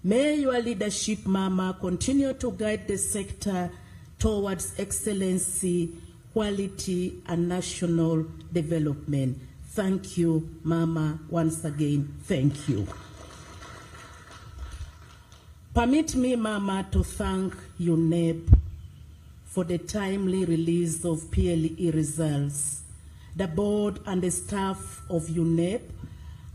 May your leadership, Mama, continue to guide the sector towards excellency, quality, and national development. Thank you, Mama, once again, thank you. Permit me, Mama, to thank UNEP for the timely release of PLE results. The board and the staff of UNEP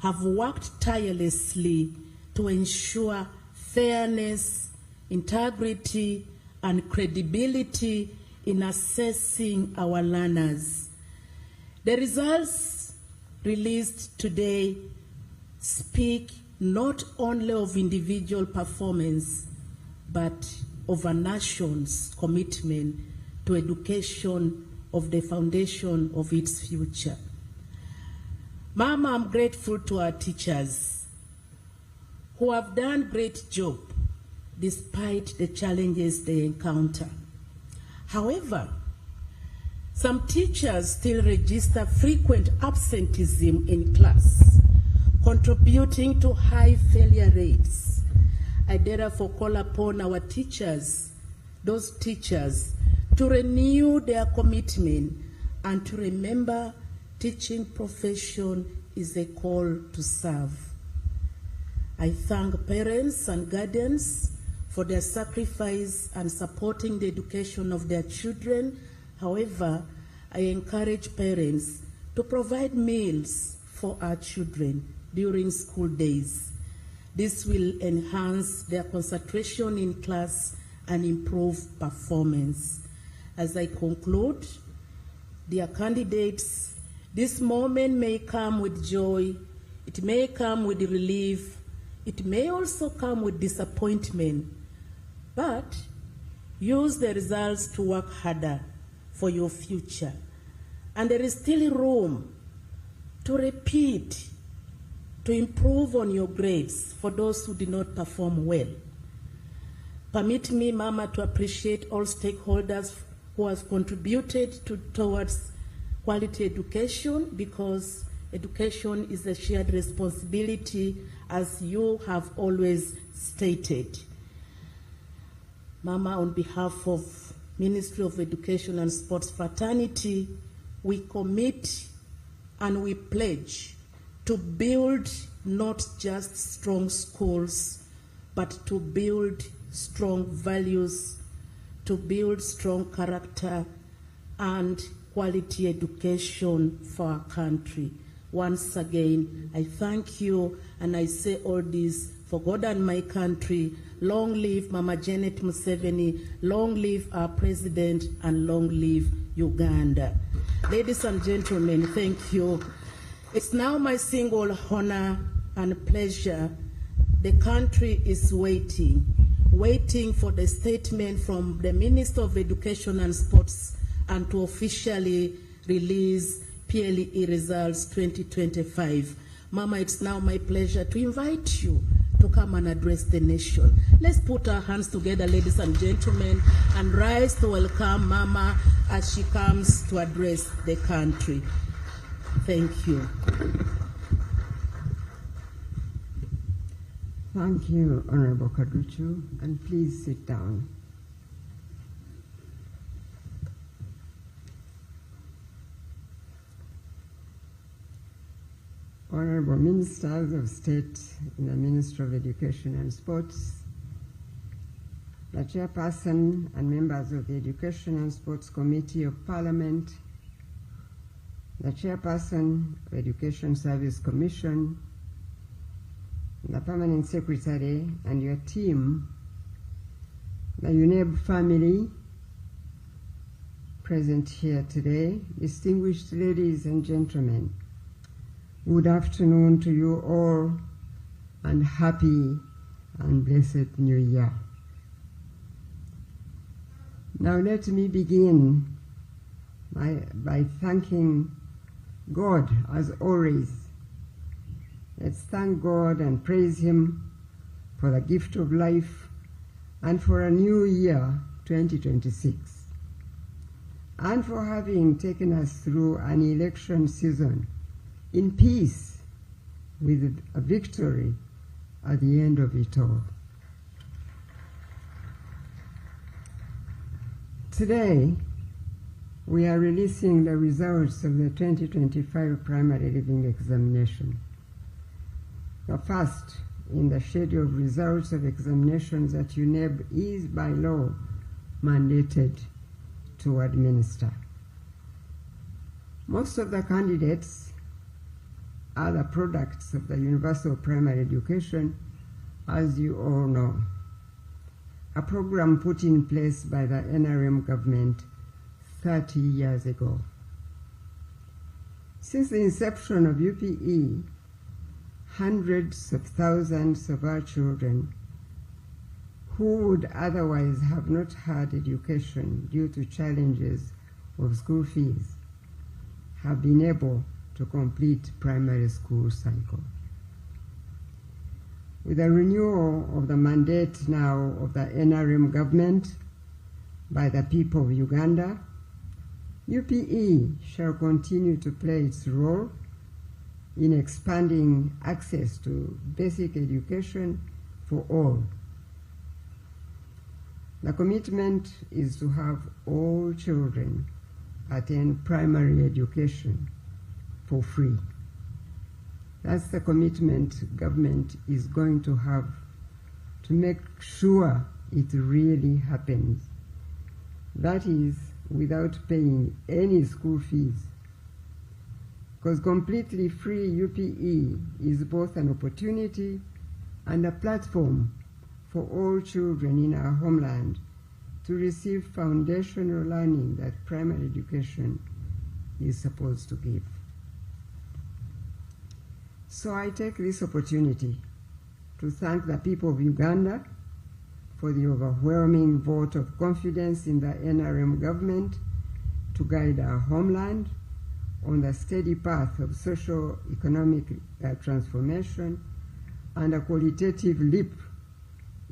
have worked tirelessly to ensure fairness, integrity, and credibility in assessing our learners. The results released today speak not only of individual performance, but of a nation's commitment to education of the foundation of its future. Mama, I'm grateful to our teachers who have done a great job despite the challenges they encounter. However, some teachers still register frequent absenteeism in class, contributing to high failure rates. I therefore call upon our teachers, those teachers, to renew their commitment and to remember teaching profession is a call to serve. I thank parents and guardians for their sacrifice and supporting the education of their children. However, I encourage parents to provide meals for our children during school days. This will enhance their concentration in class and improve performance. As I conclude, dear candidates, this moment may come with joy, it may come with relief, it may also come with disappointment, but use the results to work harder for your future. And there is still room to repeat, to improve on your grades for those who did not perform well. Permit me, Mama, to appreciate all stakeholders who have contributed towards quality education, because education is a shared responsibility, as you have always stated. Mama, on behalf of Ministry of Education and Sports Fraternity, we commit and we pledge to build not just strong schools, but to build strong values, to build strong character and quality education for our country. Once again, I thank you, and I say all this for God and my country. Long live Mama Janet Museveni, long live our president, and long live Uganda. Ladies and gentlemen, thank you. It's now my single honor and pleasure. The country is waiting for the statement from the Minister of Education and Sports and to officially release PLE results 2025. Mama, it's now my pleasure to invite you to come and address the nation. Let's put our hands together, ladies and gentlemen, and rise to welcome Mama as she comes to address the country. Thank you. Thank you, Honorable Kaduchu, and please sit down. Honorable Ministers of State in the Ministry of Education and Sports, the Chairperson and members of the Education and Sports Committee of Parliament, the Chairperson of Education Service Commission, the Permanent Secretary and your team, the UNEB family present here today, distinguished ladies and gentlemen, good afternoon to you all and happy and blessed New Year. Now let me begin by thanking God as always. Let's thank God and praise Him for the gift of life and for a new year, 2026, and for having taken us through an election season in peace with a victory at the end of it all. Today, we are releasing the results of the 2025 primary leaving examination. The first in the schedule of results of examinations that UNEB is by law mandated to administer. Most of the candidates are the products of the universal primary education, as you all know, a program put in place by the NRM government 30 years ago. Since the inception of UPE, hundreds of thousands of our children who would otherwise have not had education due to challenges of school fees have been able to complete primary school cycle. With the renewal of the mandate now of the NRM government by the people of Uganda, UPE shall continue to play its role in expanding access to basic education for all. The commitment is to have all children attend primary education for free. That's the commitment government is going to have to make sure it really happens. That is, without paying any school fees. Because completely free UPE is both an opportunity and a platform for all children in our homeland to receive foundational learning that primary education is supposed to give. So I take this opportunity to thank the people of Uganda for the overwhelming vote of confidence in the NRM government to guide our homeland on the steady path of socio-economic transformation and a qualitative leap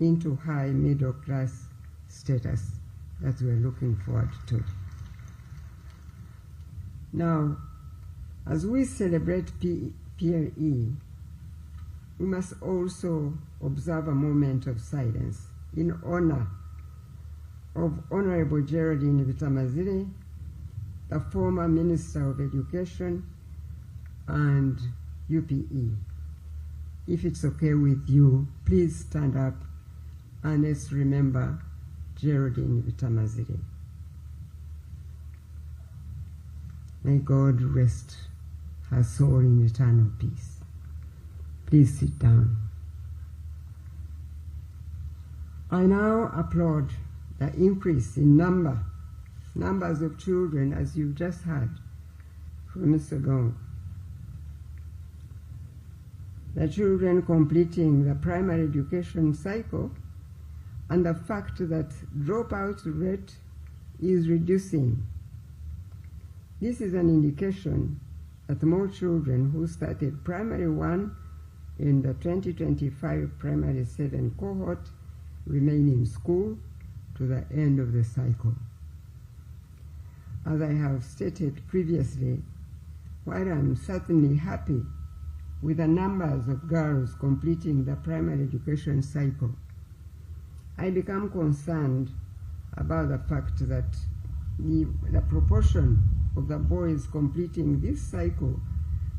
into high middle-class status that we're looking forward to. Now, as we celebrate PLE, we must also observe a moment of silence in honor of Honorable Geraldine Vitamazire, the former Minister of Education and UPE. If it's okay with you, please stand up and let's remember Geraldine Vitamazire. May God rest her soul in eternal peace. Please sit down. I now applaud the increase in numbers of children, as you just heard from Mr. Long, the children completing the primary education cycle and the fact that dropout rate is reducing. This is an indication that more children who started primary 1 in the 2025 primary 7 cohort remain in school to the end of the cycle. As I have stated previously, while I'm certainly happy with the numbers of girls completing the primary education cycle, I become concerned about the fact that the proportion of the boys completing this cycle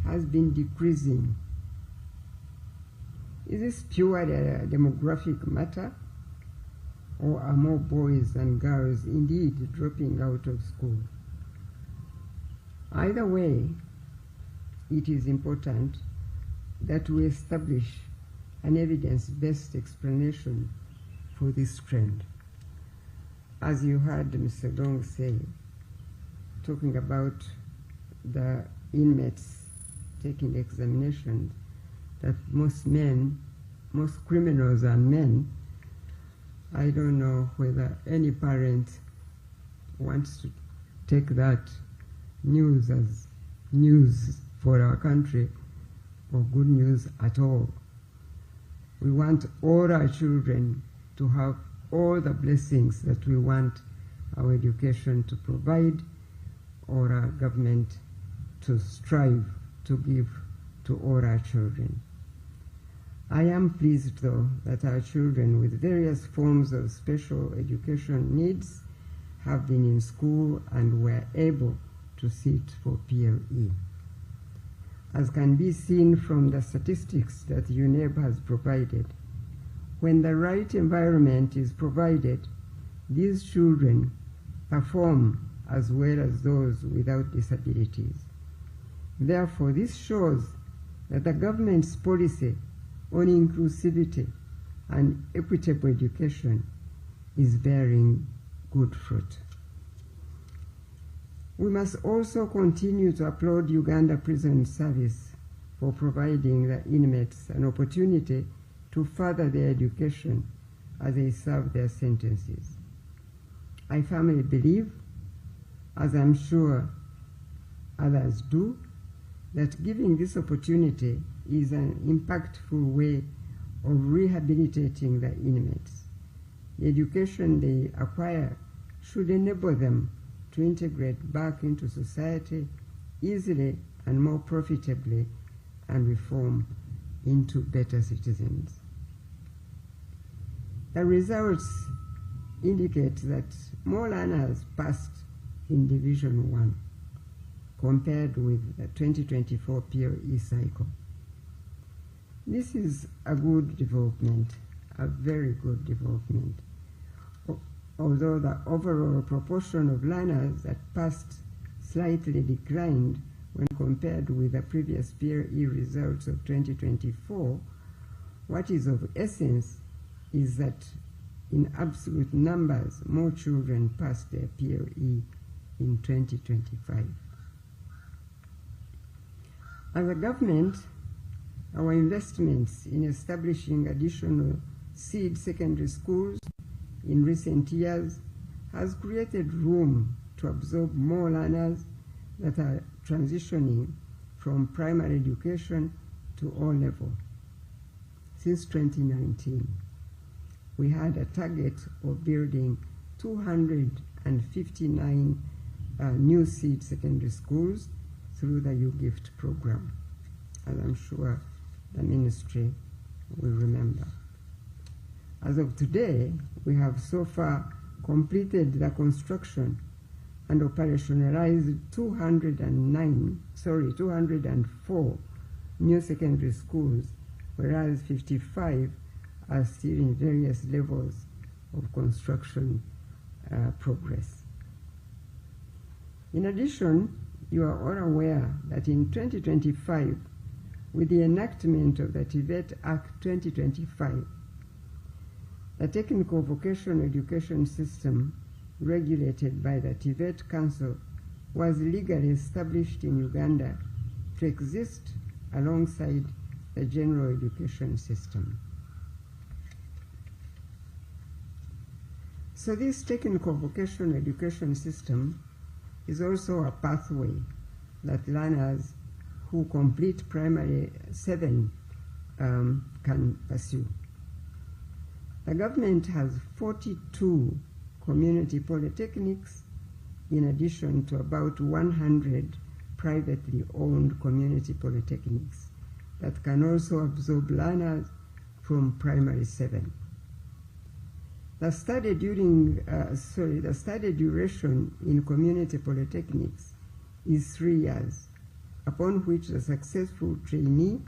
has been decreasing. Is this purely a demographic matter, or are more boys than girls indeed dropping out of school? Either way, it is important that we establish an evidence-based explanation for this trend. As you heard Mr. Dong say, talking about the inmates taking examinations, that most criminals are men, I don't know whether any parent wants to take that news as news for our country or good news at all. We want all our children to have all the blessings that we want our education to provide, or our government to strive to give to all our children. I am pleased, though, that our children with various forms of special education needs have been in school and were able to sit for PLE. As can be seen from the statistics that UNEB has provided, when the right environment is provided, these children perform as well as those without disabilities. Therefore, this shows that the government's policy on inclusivity and equitable education is bearing good fruit. We must also continue to applaud Uganda Prison Service for providing the inmates an opportunity to further their education as they serve their sentences. I firmly believe, as I'm sure others do, that giving this opportunity is an impactful way of rehabilitating the inmates. The education they acquire should enable them to integrate back into society easily and more profitably and reform into better citizens. The results indicate that more learners passed in Division 1 compared with the 2024 PLE cycle. This is a good development, a very good development. Although the overall proportion of learners that passed slightly declined when compared with the previous PLE results of 2024, what is of essence is that in absolute numbers, more children passed their PLE in 2025. As a government, our investments in establishing additional seed secondary schools in recent years has created room to absorb more learners that are transitioning from primary education to O-level. Since 2019, we had a target of building 259 new seed secondary schools through the U-Gift program, as I'm sure the ministry will remember. As of today, we have so far completed the construction and operationalized 204 new secondary schools, whereas 55 are still in various levels of construction progress. In addition, you are all aware that in 2025, with the enactment of the TVET Act 2025, the technical vocational education system regulated by the TVET Council was legally established in Uganda to exist alongside the general education system. So this technical vocational education system is also a pathway that learners who complete primary 7 can pursue. The government has 42 community polytechnics in addition to about 100 privately owned community polytechnics that can also absorb learners from primary 7. The study duration in community polytechnics is 3 years, upon which the successful trainee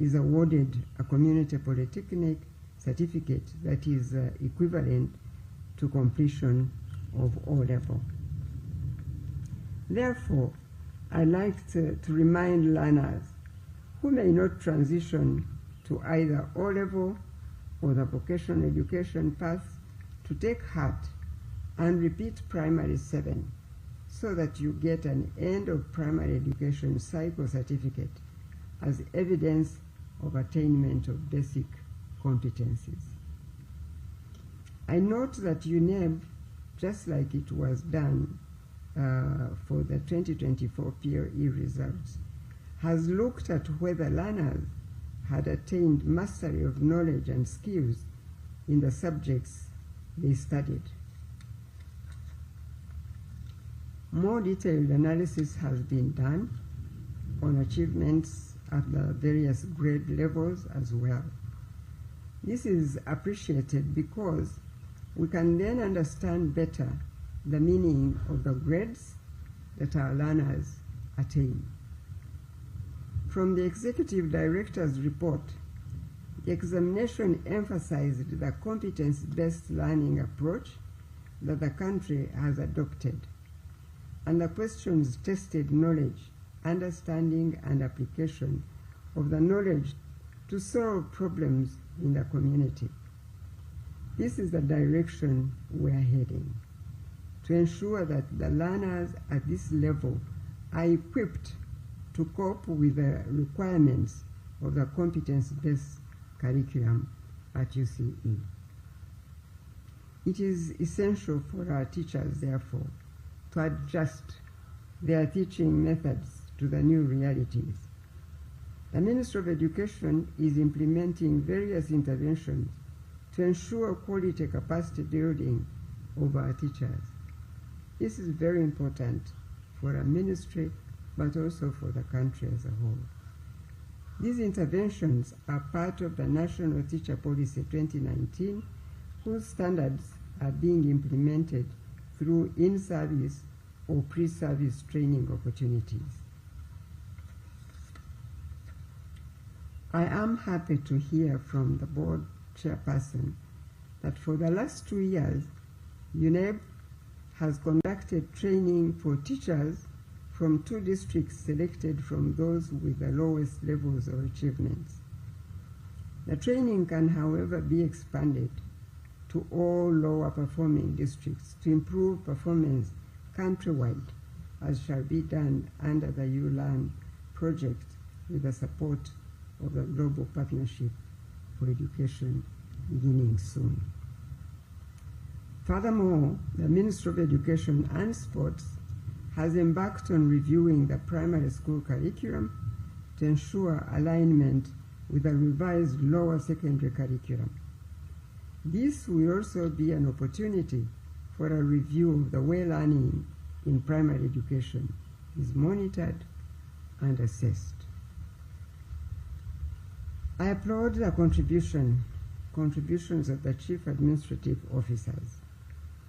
is awarded a community polytechnic certificate that is equivalent to completion of O-level. Therefore, I'd like to remind learners who may not transition to either O-level or the vocational education path to take heart and repeat primary 7 so that you get an end of primary education cycle certificate as evidence of attainment of basic competencies. I note that UNEB, just like it was done for the 2024 PLE results, has looked at whether learners had attained mastery of knowledge and skills in the subjects they studied. More detailed analysis has been done on achievements at the various grade levels as well. This is appreciated because we can then understand better the meaning of the grades that our learners attain. From the Executive Director's report, the examination emphasized the competence-based learning approach that the country has adopted, and the questions tested knowledge, understanding, and application of the knowledge to solve problems in the community. This is the direction we are heading, to ensure that the learners at this level are equipped to cope with the requirements of the competence-based curriculum at UCE. It is essential for our teachers, therefore, to adjust their teaching methods to the new realities. The Ministry of Education is implementing various interventions to ensure quality capacity building of our teachers. This is very important for our ministry, but also for the country as a whole. These interventions are part of the National Teacher Policy 2019, whose standards are being implemented through in-service or pre-service training opportunities. I am happy to hear from the board chairperson that for the last 2 years, UNEB has conducted training for teachers from 2 districts selected from those with the lowest levels of achievements. The training can, however, be expanded to all lower performing districts to improve performance countrywide, as shall be done under the ULearn project with the support of the Global Partnership for Education beginning soon. Furthermore, the Ministry of Education and Sports has embarked on reviewing the primary school curriculum to ensure alignment with the revised lower secondary curriculum. This will also be an opportunity for a review of the way learning in primary education is monitored and assessed. I applaud the contributions of the Chief Administrative Officers,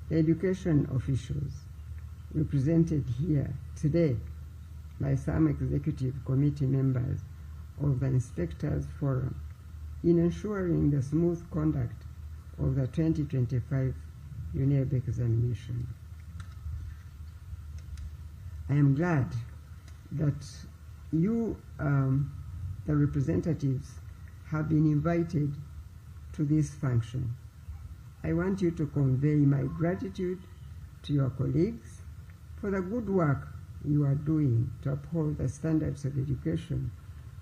the education officials represented here today by some executive committee members of the Inspectors Forum in ensuring the smooth conduct of the 2025 UNEB examination. I am glad that you, the representatives, have been invited to this function. I want you to convey my gratitude to your colleagues for the good work you are doing to uphold the standards of education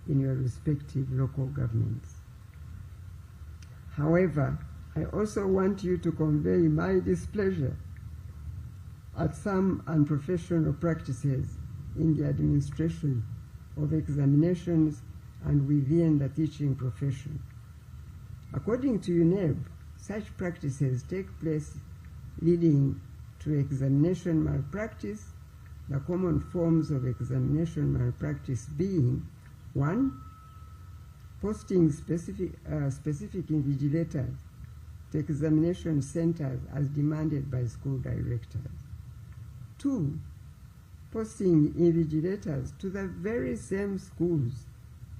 in your respective local governments. However, I also want you to convey my displeasure at some unprofessional practices in the administration of examinations and within the teaching profession. According to UNEB, such practices take place leading to examination malpractice, the common forms of examination malpractice being: 1. Posting specific invigilators to examination centers as demanded by school directors. 2. Posting invigilators to the very same schools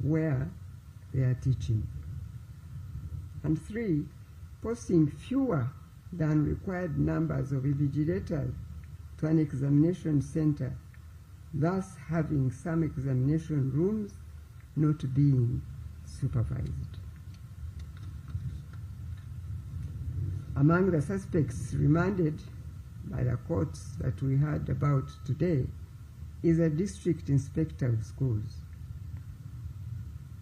where they are teaching. And 3. Posting fewer than required numbers of invigilators to an examination center, thus having some examination rooms not being supervised. Among the suspects remanded by the courts that we heard about today is a district inspector of schools.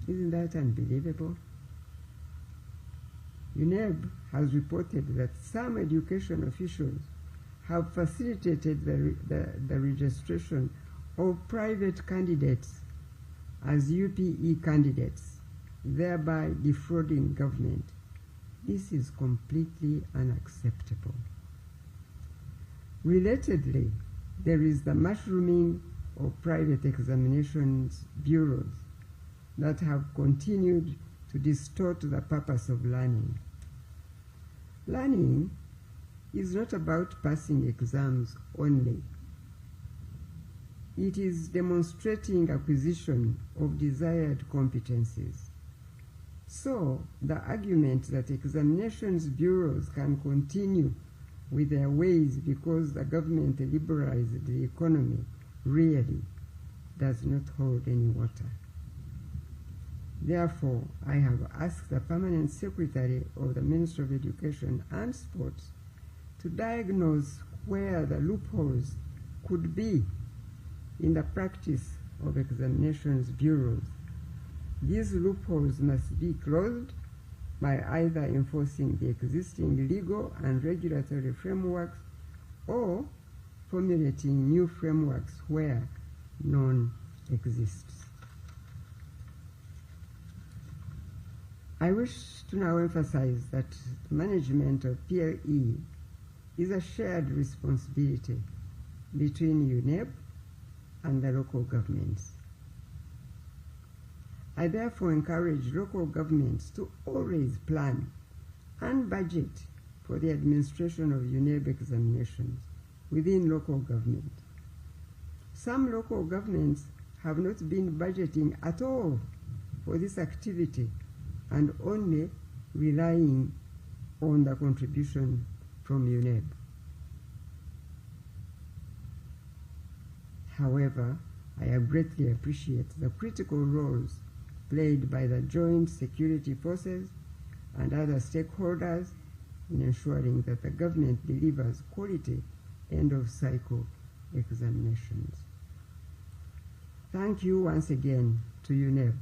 Isn't that unbelievable? UNEB has reported that some education officials have facilitated the registration of private candidates as UPE candidates, thereby defrauding government. This is completely unacceptable. Relatedly, there is the mushrooming of private examinations bureaus that have continued to distort the purpose of learning. Learning is not about passing exams only. It is demonstrating acquisition of desired competencies. So, the argument that examinations bureaus can continue with their ways because the government liberalized the economy really does not hold any water. Therefore, I have asked the Permanent Secretary of the Ministry of Education and Sports to diagnose where the loopholes could be in the practice of examinations bureaus. These loopholes must be closed by either enforcing the existing legal and regulatory frameworks or formulating new frameworks where none exists. I wish to now emphasize that management of PLE is a shared responsibility between UNEB and the local governments. I therefore encourage local governments to always plan and budget for the administration of UNEB examinations within local government. Some local governments have not been budgeting at all for this activity and only relying on the contribution from UNEB. However, I greatly appreciate the critical roles played by the joint security forces and other stakeholders in ensuring that the government delivers quality end-of-cycle examinations. Thank you once again to UNEB.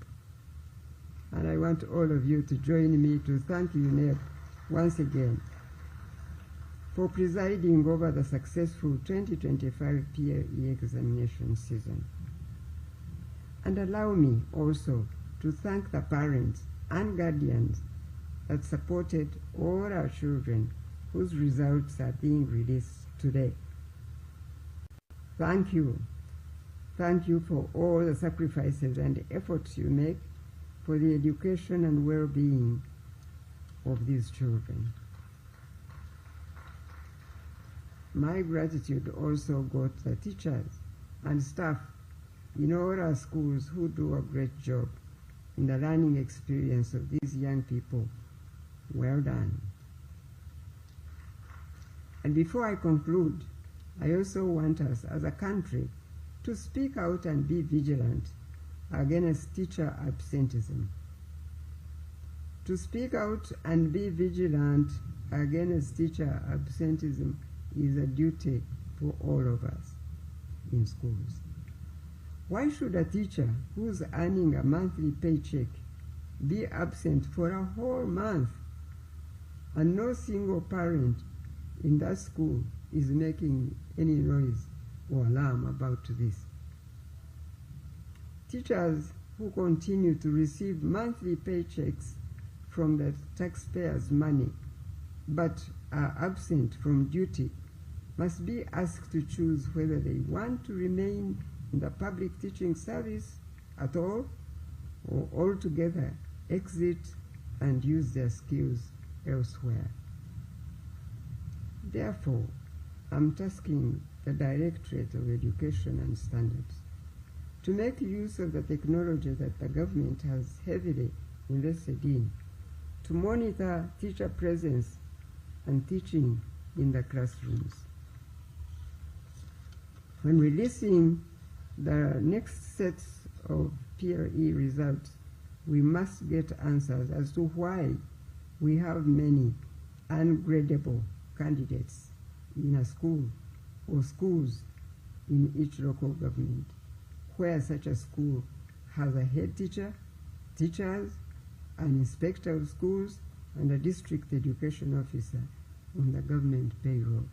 And I want all of you to join me to thank UNEB once again for presiding over the successful 2025 PLE examination season. And allow me also to thank the parents and guardians that supported all our children whose results are being released today. Thank you. Thank you for all the sacrifices and efforts you make for the education and well-being of these children. My gratitude also goes to the teachers and staff in all our schools who do a great job in the learning experience of these young people. Well done. And before I conclude, I also want us as a country to speak out and be vigilant against teacher absenteeism. To speak out and be vigilant against teacher absenteeism is a duty for all of us in schools. Why should a teacher who's earning a monthly paycheck be absent for a whole month and no single parent in that school is making any noise or alarm about this? Teachers who continue to receive monthly paychecks from the taxpayers' money but are absent from duty must be asked to choose whether they want to remain in the public teaching service at all or altogether exit and use their skills elsewhere. Therefore, I'm tasking the Directorate of Education and Standards to make use of the technology that the government has heavily invested in to monitor teacher presence and teaching in the classrooms. When releasing the next set of PLE results, we must get answers as to why we have many ungradable candidates in a school or schools in each local government, where such a school has a head teacher, teachers, an inspector of schools, and a district education officer on the government payroll.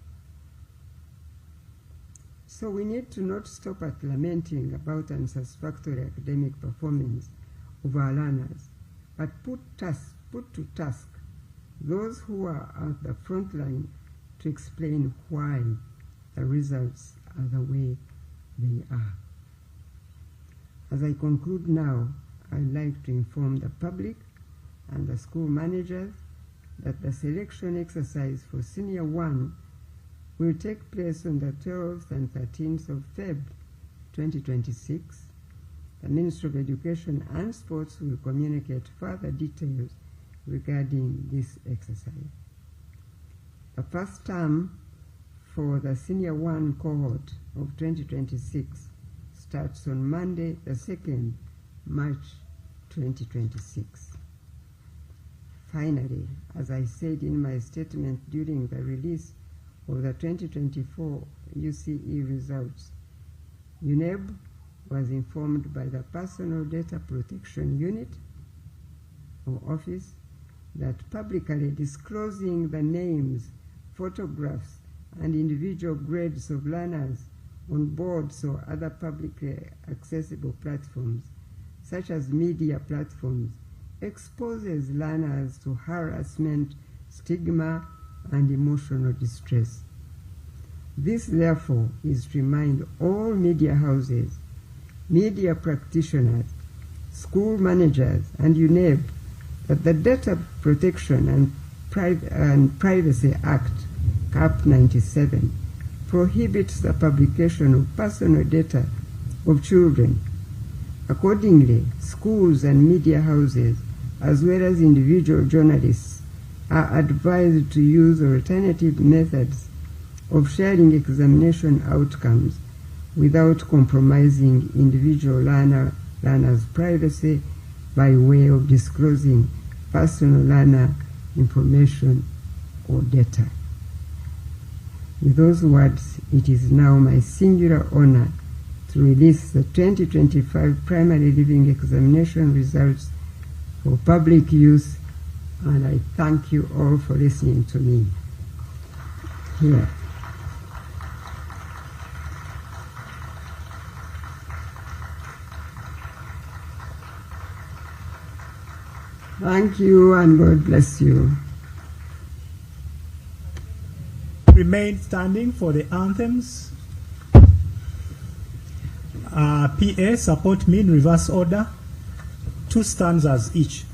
So we need to not stop at lamenting about unsatisfactory academic performance of our learners, but put to task those who are at the front line to explain why the results are the way they are. As I conclude now, I'd like to inform the public and the school managers that the selection exercise for Senior 1 will take place on the 12th and 13th of February 2026. The Ministry of Education and Sports will communicate further details regarding this exercise. The first term for the Senior 1 cohort of 2026 starts on Monday, the 2nd March 2026. Finally, as I said in my statement during the release of the 2024 UCE results, UNEB was informed by the Personal Data Protection Unit or Office that publicly disclosing the names, photographs, and individual grades of learners on boards or other publicly accessible platforms, such as media platforms, exposes learners to harassment, stigma, and emotional distress. This, therefore, is to remind all media houses, media practitioners, school managers, and UNEB that the Data Protection and Privacy Act, CAP 97, prohibits the publication of personal data of children. Accordingly, schools and media houses, as well as individual journalists, are advised to use alternative methods of sharing examination outcomes without compromising individual learners' privacy by way of disclosing personal learner information or data. With those words, it is now my singular honor to release the 2025 Primary Living Examination results for public use, and I thank you all for listening to me. Here. Thank you, and God bless you. Remain standing for the anthems. PA, support me in reverse order. 2 stanzas each.